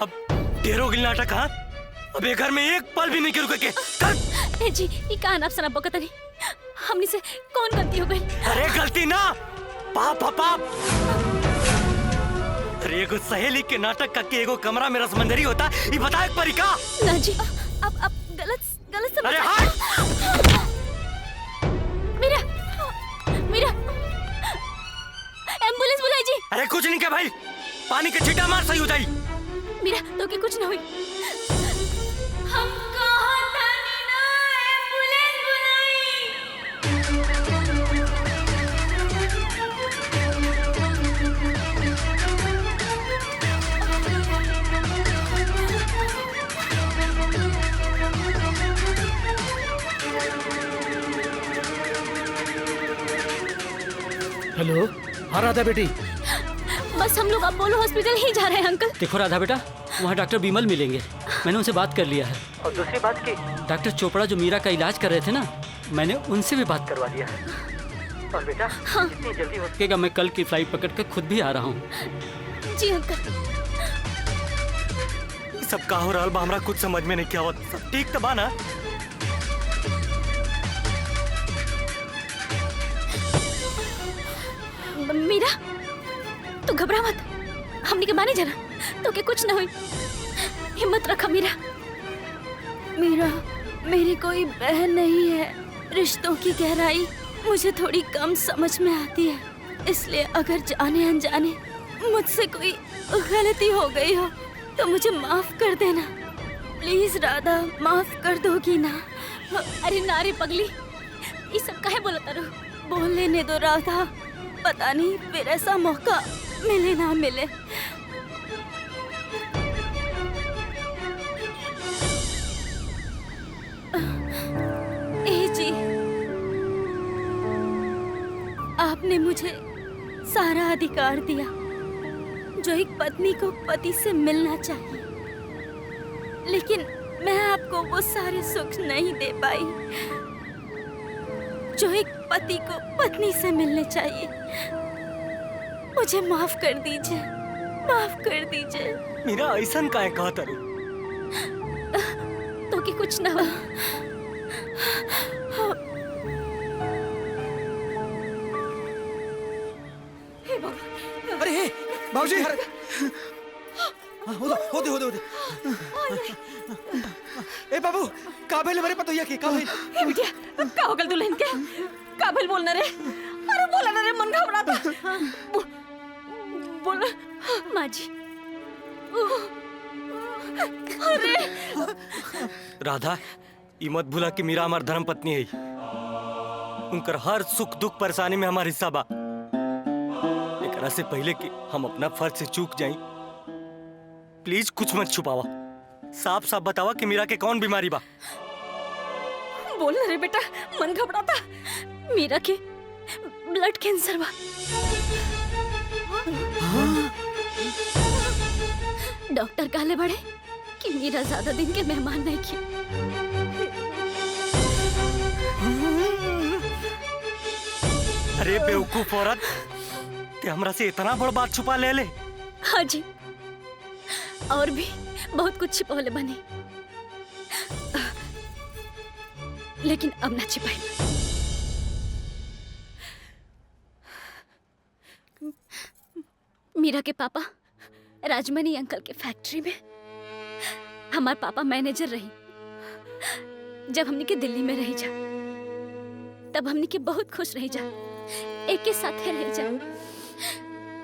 अब ढेरों गिल नाटक, हाँ? अब ये घर में एक पल भी नहीं रुके के। जी ये कान आप सना बकत नहीं, हमनी से कौन गलती हो गई? अरे गलती ना, पाप पाप। अरे एगो सहेली के नाटक का के एगो कमरा में रसमंजरी होता, ये बता एक परी का? ना जी, अब गलत समझ। अरे हट! मेरा एम्बुलेंस बुलाई जी। अरे कुछ नहीं क्या भाई, पानी के छींटा मार सही हो जाई। मेरा तो के कुछ ना हुई। हम हेलो, हाँ राधा बेटी। बस हम लोग अपोलो हॉस्पिटल ही जा रहे हैं अंकल। देखो राधा बेटा, वहाँ डॉक्टर बिमल मिलेंगे, मैंने उनसे बात कर लिया है। और दूसरी बात की डॉक्टर चोपड़ा जो मीरा का इलाज कर रहे थे ना, मैंने उनसे भी बात करवा दिया है। और बेटा हाँ। जितनी जल्दी हो सकेगा मैं कल की फ्लाइट पकड़ कर खुद भी आ रहा हूँ। जी अंकल। सब का हो रहा बा, हमरा कुछ समझ में नहीं क्या हुआ। सब ठीक तो बा ना? मीरा तू घबरा मत, हमने के माने जाना तो के कुछ ना हुई, हिम्मत रखा मीरा। मीरा मेरी कोई बहन नहीं है, रिश्तों की गहराई मुझे थोड़ी कम समझ में आती है, इसलिए अगर जाने अनजाने मुझसे कोई गलती हो गई हो तो मुझे माफ कर देना प्लीज। राधा माफ कर दोगी ना? अरे नारे पगली, ये सब काहे बोलता रो? बोल लेने दो राधा, पता नहीं फिर ऐसा मौका मिले ना मिले। जी आपने मुझे सारा अधिकार दिया जो एक पत्नी को पति से मिलना चाहिए, लेकिन मैं आपको वो सारे सुख नहीं दे पाई जो एक पति को पत्नी से मिलने चाहिए। मुझे माफ कर दीजिए, माफ कर दीजिए। मेरा ऐसा काहे कहा तारू? तो कि कुछ ना हो। अरे बाबूजी, होदे। ए बाबू, का भइल हमारे पतोहिया के? का भइल? ए बिटिया, का हो गल दुल्हन के? का भइल बोलना रे? अरे बोला ना रे, मन घबराता। बोल माँ जी। अरे राधा, ई मत भूला कि मीरा हमार धर्म पत्नी है, उनकर हर सुख दुख परेशानी में हमार हिस्सा बा। एकरा से पहले कि हम अपना फर्ज से चूक जाएं, प्लीज कुछ मत छुपावा, साफ साफ बतावा कि मीरा के कौन बीमारी बा। बोल ना रे बेटा, मन घबराता। मीरा के ब्लड कैंसर बा। डॉक्टर कहले बड़े कि मीरा ज्यादा दिन के मेहमान नहीं की। अरे बेवकूफ औरत, ते हमरा से इतना बड़ बात छुपा ले ले? हाँ जी, और भी बहुत कुछ छिपौले बने, लेकिन अब ना छिपाई। मीरा के पापा राजमणि अंकल के फैक्ट्री में हमार पापा मैनेजर रही। जब हमने के दिल्ली में रही जा तब हमने के बहुत खुश रही जा, एक के साथ रही जा।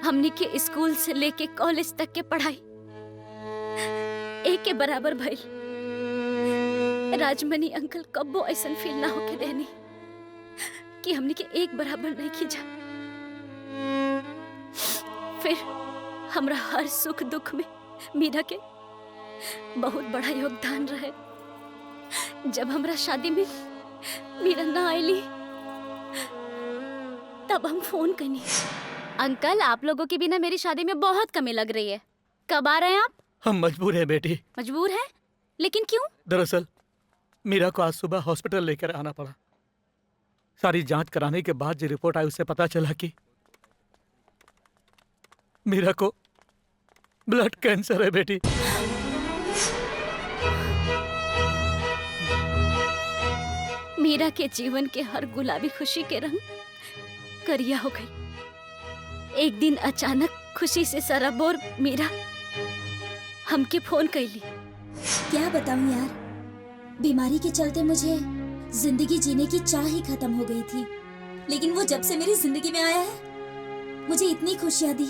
हमने के स्कूल से लेके कॉलेज तक के पढ़ाई एक के बराबर भइल। राजमणि अंकल कब्बो ऐसा फील ना होके देनी कि हमने के एक बराबर नहीं खींचा। फिर हमरा हर सुख दुख में मीरा के बहुत बड़ा योगदान रहे। जब हमरा शादी में मीरा ना आईली तब हम फोन करनी। अंकल, आप लोगों के बिना मेरी शादी में बहुत कमी लग रही है। कब आ रहे हैं आप? हम मजबूर हैं बेटी। मजबूर है? लेकिन क्यों? दरअसल मीरा को आज सुबह हॉस्पिटल लेकर आना पड़ा। सारी जांच कराने के बाद जो रिपोर्ट आई उससे पता चला कि मीरा को ब्लड कैंसर है बेटी। मीरा के जीवन के हर गुलाबी खुशी के रंग करिया हो गई। एक दिन अचानक खुशी से सराबोर मीरा हमके फोन कैली। क्या बताऊं यार, बीमारी के चलते मुझे जिंदगी जीने की चाह ही खत्म हो गई थी, लेकिन वो जब से मेरी जिंदगी में आया है मुझे इतनी खुशियाँ दी,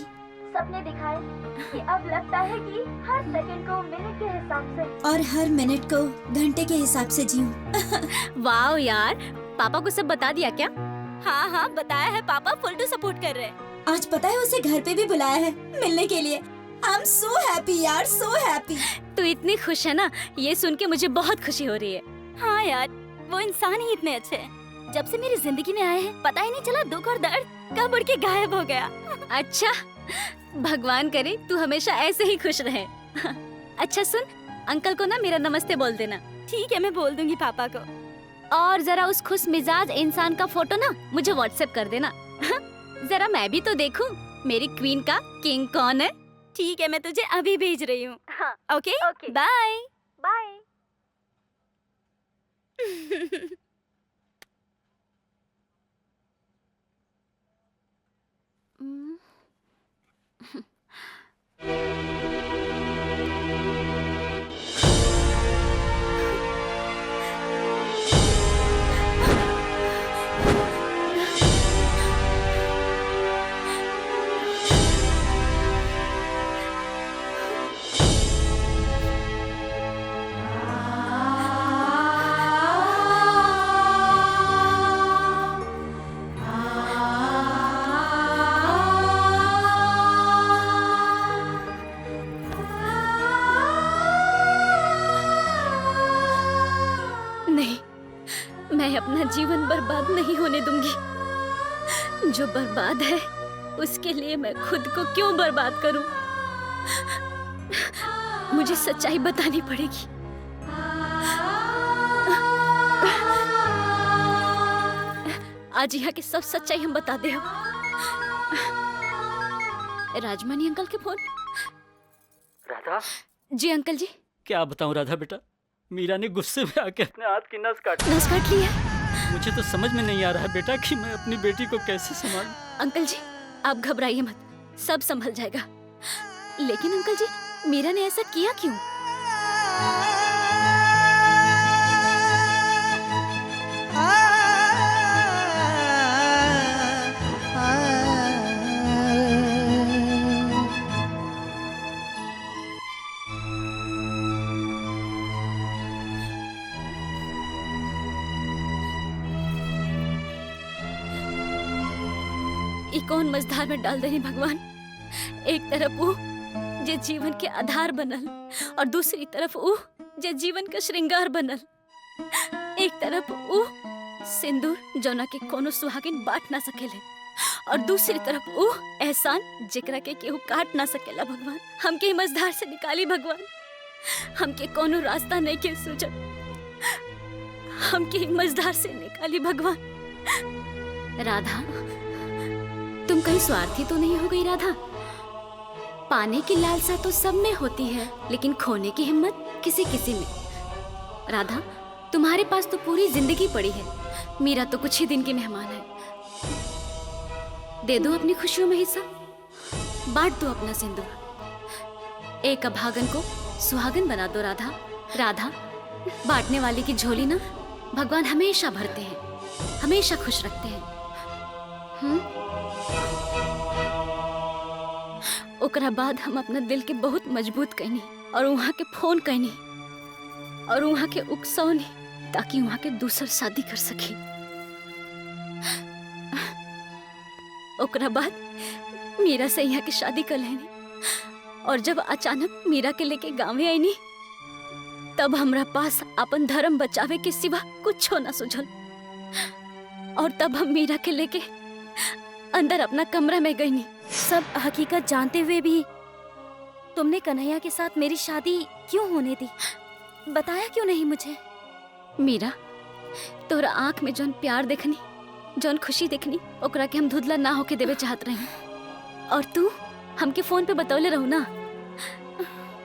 सपने दिखाए कि अब लगता है कि हर सेकंड को मिनट के हिसाब से और हर मिनट को घंटे के हिसाब से जीऊं। वाह यार, पापा को सब बता दिया क्या? हाँ हाँ बताया है, पापा फुल टू सपोर्ट कर रहे हैं। आज पता है उसे घर पे भी बुलाया है मिलने के लिए। आई एम सो हैप्पी यार, सो हैप्पी। तू इतनी खुश है ना, ये सुन के मुझे बहुत खुशी हो रही है। हाँ यार, वो इंसान ही इतने अच्छे हैं। जब से मेरी जिंदगी में आए हैं पता ही नहीं चला दुख और दर्द कब उड़ के गायब हो गया। अच्छा, भगवान करे तू हमेशा ऐसे ही खुश रहे। अच्छा सुन, अंकल को ना मेरा नमस्ते बोल देना। ठीक है, मैं बोल दूंगी पापा को। और जरा उस खुश मिजाज इंसान का फोटो ना मुझे व्हाट्सएप कर देना। जरा मैं भी तो देखूं मेरी क्वीन का किंग कौन है। ठीक है, मैं तुझे अभी भेज रही हूँ। हाँ, ओके बाय बाय। अपना जीवन बर्बाद नहीं होने दूंगी। जो बर्बाद है उसके लिए मैं खुद को क्यों बर्बाद करूं? मुझे सच्चाई बतानी पड़ेगी। आज यहाँ के सब सच्चाई हम बता दे। राजमणि अंकल के फोन। राधा। जी अंकल जी। क्या बताऊं राधा बेटा, मीरा ने गुस्से में आके अपने हाथ की नस काट ली है। मुझे तो समझ में नहीं आ रहा है बेटा कि मैं अपनी बेटी को कैसे संभालूं। अंकल जी आप घबराइए मत, सब संभल जाएगा। लेकिन अंकल जी मीरा ने ऐसा किया क्यों? कौन मझधार में डाल देनी भगवान। एक तरफ वो जे जीवन के आधार बनल और दूसरी तरफ वो जे जीवन का श्रृंगार बनल। एक तरफ वो सिंदूर जौना के कोनो सुहागिन बांट ना सकेले और दूसरी तरफ वो एहसान जेकरा के केहू काट ना सकेला। भगवान हमके मझधार से निकाली भगवान, हमके कोनो रास्ता नहीं के सूझत, हमके मझधार से निकाली भगवान। राधा तुम कहीं स्वार्थी तो नहीं हो गई राधा? पाने की लालसा तो सब में होती है लेकिन खोने की हिम्मत किसी किसी में। राधा तुम्हारे पास तो पूरी जिंदगी पड़ी है, मीरा तो कुछ ही दिन की मेहमान है। दे दो अपनी खुशियों में हिस्सा, बांट दो अपना सिंदूर। एक अभागन को सुहागन बना दो राधा। राधा बांटने वाली की झोली ना भगवान हमेशा भरते हैं, हमेशा खुश रखते हैं। ओकरा बाद हम अपना दिल के बहुत मजबूत कहनी और वहाँ के फोन कहनी और वहाँ के उकसौनी ताकि वहाँ के दूसर शादी कर सकी। ओकरा बाद मीरा से यहाँ की शादी कर लेनी और जब अचानक मीरा के लेके गाँव आईनी तब हमरा पास अपन धर्म बचावे के सिवा कुछ ना सुझल। और तब हम मीरा के लेके अंदर अपना कमरा में गई। सब हकीकत जानते हुए भी तुमने कन्हैया के साथ मेरी शादी क्यों होने दी? बताया क्यों नहीं मुझे? मीरा, तोरा आँख में जौन प्यार देखनी, जौन खुशी देखनी, ओकरा के हम धुधला ना होके देवे चाहत रही। और तू हमके फोन पे बतौले रहू ना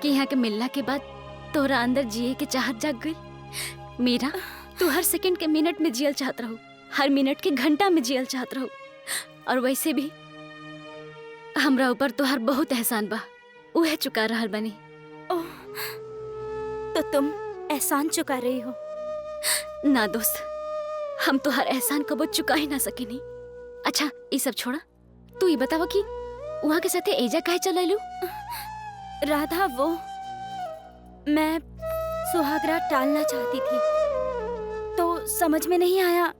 कि यहाँ के मिलना के बाद तोरा अंदर जिए के चाहत जाग गई। मीरा, तू हर सेकंड के मिनट में जियल चाहत रहू, हर मिनट के घंटा में जियल चाहत रहू। और वैसे भी हमरा ऊपर तोहार बहुत एहसान बा, उहे चुका रहल बनी। ओह, तो तुम एहसान चुका रही हो? ना दोस्त, हम तो हर एहसान कबो चुका ही ना सकेनी। अच्छा ये सब छोड़ा, तू ये बतावा कि वहाँ के साथे एजा काहे चलैलू? राधा, वो मैं सुहागरात टालना चाहती थी तो समझ में नहीं आया,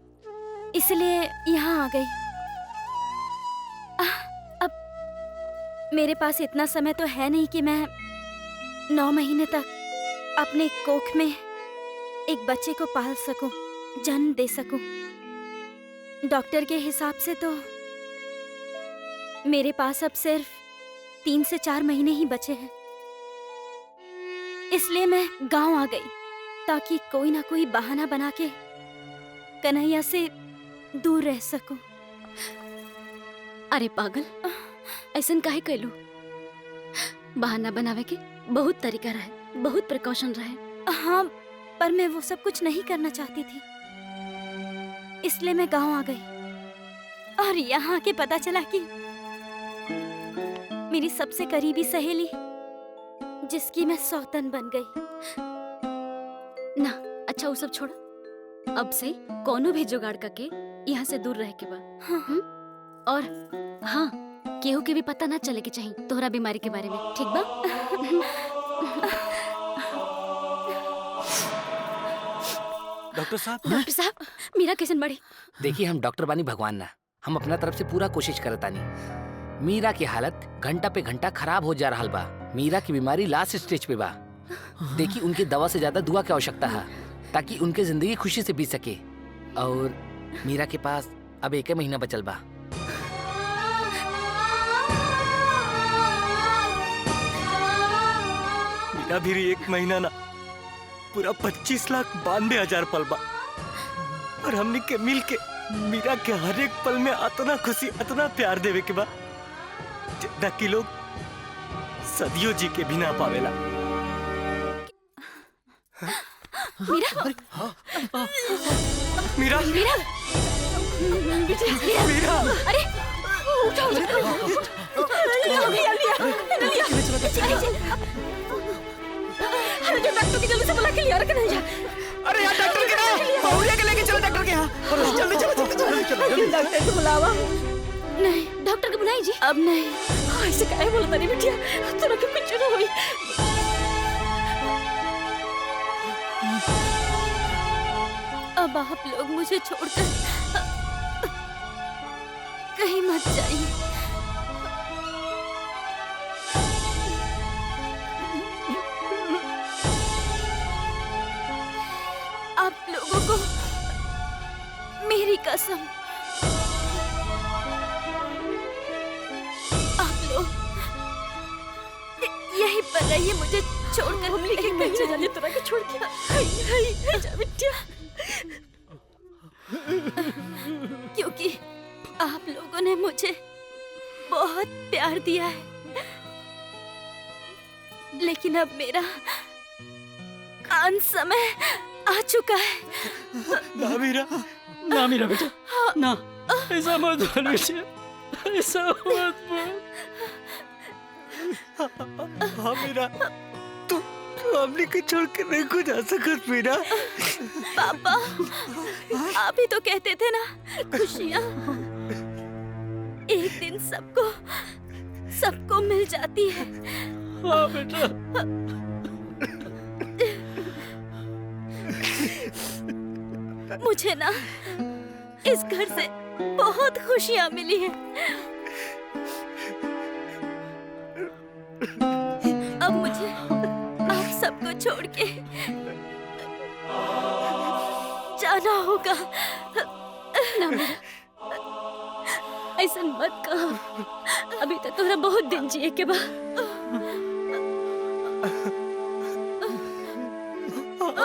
इसलिए यहाँ आ गई। अब मेरे पास इतना समय तो है नहीं कि मैं 9 महीने तक अपने कोख में एक बच्चे को पाल सकूं, जन्म दे सकूं। डॉक्टर के हिसाब से तो मेरे पास अब सिर्फ 3 से 4 महीने ही बचे हैं। इसलिए मैं गांव आ गई ताकि कोई ना कोई बहाना बना के कन्हैया से दूर रह सकूं। अरे पागल, ऐसन काहे कैलू? बहाना बनावे के बहुत तरीका रहे, बहुत प्रिकॉशन रहे। हाँ, पर मैं वो सब कुछ नहीं करना चाहती थी, इसलिए मैं गांव आ गई। और यहाँ के पता चला कि मेरी सबसे करीबी सहेली, जिसकी मैं सौतन बन गई। ना, अच्छा वो सब छोड़ा, अब से कोनो भी जुगाड़ करके यहाँ से दूर रह के बा। हाँ। और हाँ, केहू के भी पता ना चले के चाहिए तोहरा बीमारी के बारे में, ठीक बा? डॉक्टर साहब। डॉक्टर साहब, मीरा कैसन बड़ी? देखिए, हम डॉक्टर बानी भगवान ना, हम अपना तरफ से पूरा कोशिश करतानी। मीरा की हालत घंटा पे घंटा खराब हो जा रहा बा। मीरा की बीमारी लास्ट स्टेज पे बा। देखिए, उनकी दवा से ज्यादा दुआ की आवश्यकता है ताकि उनके जिंदगी खुशी से बीत सके। और मीरा के पास अब 1 महीना बचल बा। मीरा भी 1 महीना ना, पूरा 25,92,000 पल बा। और हमने के मिल के मीरा के हर एक पल में इतना खुशी, इतना प्यार देवे के बा जितना कि लोग सदियों जी के भी ना पावेला। मीरा, मीरा, मीरा, मीरा, अरे उठो, अरे जो डॉक्टर की जल्दी से बुला के लिया रखना है। अरे यार, डॉक्टर के यहाँ बहुरिया के लेके चलो, डॉक्टर के यहाँ। जल्दी चलो। डॉक्टर को बुलावा। नहीं, डॉक्टर को बुलाई जी। अब नहीं। ऐसे काहे बोलता नहीं बिटिया, तोरा के कुछ ना होई। अब आप लोग मुझे छोड़कर कहीं मत जाइए। आप लोगों को मेरी कसम, आप लोग यहीं पर रहिए, मुझे छोड़कर हम लेके कहीं ना जाने, तोरा के छोड़ के। हाय जा बिटिया। क्योंकि आप लोगों ने मुझे बहुत प्यार दिया है, लेकिन अब मेरा अंत समय आ चुका है। ना मीरा, ना मीरा बेटा, ना, ऐसा मत बोल बेटा, ऐसा मत बोल। हाँ मीरा, तू हमने के छोड़ के नहीं को जा सकत मीरा। पापा, आप ही तो कहते थे ना, खुशियाँ एक दिन सबको मिल जाती है। हाँ बेटा। मुझे ना इस घर से बहुत खुशियाँ मिली हैं। अब मुझे आप सबको छोड़ के जाना होगा। ना मीरा, ऐसा मत कहा। अभी तक तोरा बहुत दिन जिए के बा।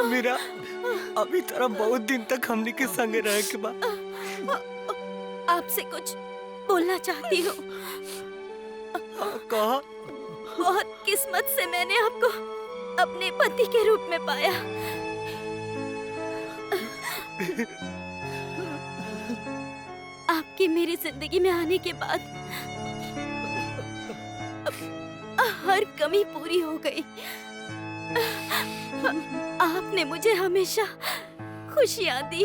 मीरा, अभी तरह बहुत दिन तक हमने के संगे रहे के बाद आपसे कुछ बोलना चाहती हूँ। कहा? बहुत किस्मत से मैंने आपको अपने पति के रूप में पाया। आपकी मेरी जिंदगी में आने के बाद हर कमी पूरी हो गई। आपने मुझे हमेशा खुशियां दी।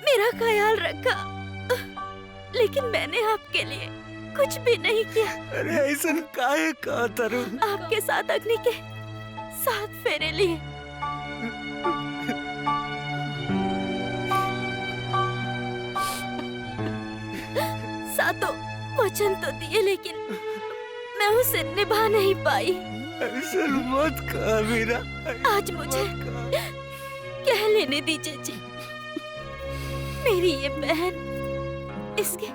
मेरा ख्याल रखा, लेकिन मैंने आपके लिए कुछ भी नहीं किया। अरे ऐसा काहे कहा तरू? आपके साथ अग्नि के 7 फेरे लिए। सातों वचन तो दिए, लेकिन मैं उसे निभा नहीं पाई। ऐसा मत कहा मीरा। आज मुझे कह लेने दीजिए जी। मेरी ये बहन, इसके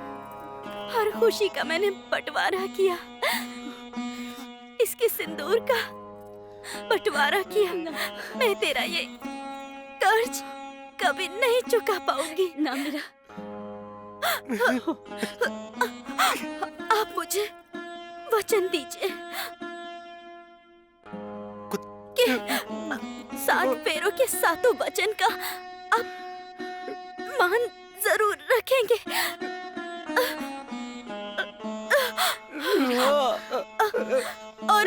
हर खुशी का मैंने बंटवारा किया, इसके सिंदूर का बंटवारा किया। मैं तेरा ये कर्ज कभी नहीं चुका पाऊंगी। ना मीरा, आप मुझे वचन दीजिए कि 7 फेरों के 7 वचन का आप मान जरूर रखेंगे। और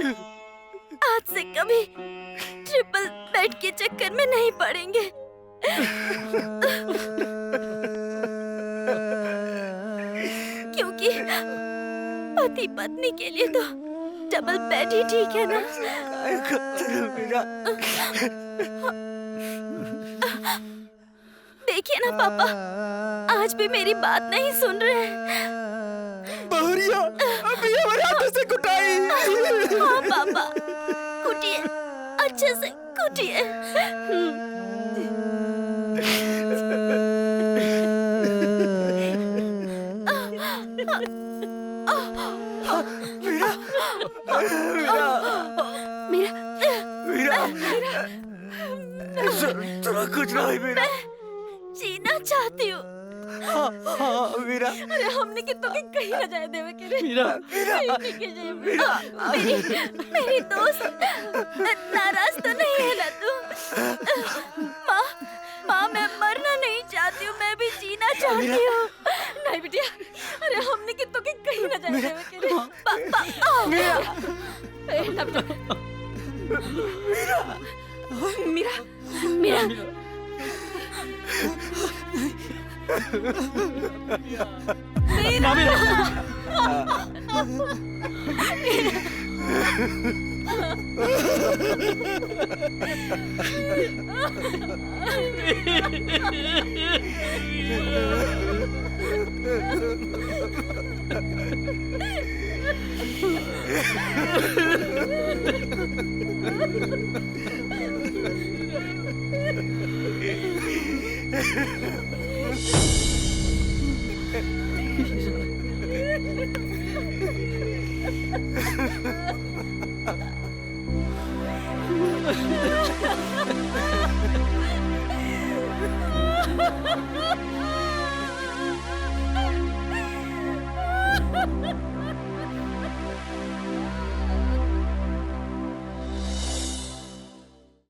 आज से कभी ट्रिपल बेड के चक्कर में नहीं पड़ेंगे। क्योंकि पति पत्नी के लिए तो डबल बेड ही ठीक है ना। देखिए ना पापा, आज भी मेरी बात नहीं सुन रहे हैं। बहुरिया, अभी हमारे हाथों से कुटाई। हाँ पापा, कुटिए, अच्छे से कुटिए। तेरा कुछ नहीं मीरा। जीना चाहती हूँ। हाँ मीरा। अरे हमने कितनों के कहीं न जाए देवे के रे। मीरा, मेरी दोस्त नाराज तो नहीं है ना तू? माँ मैं मरना नहीं चाहती हूँ, मैं भी जीना चाहती हूँ। नहीं बिटिया, अरे हमने कितनों के कहीं न जाए देवे के रे। Meera, Meera, Ha ha ha!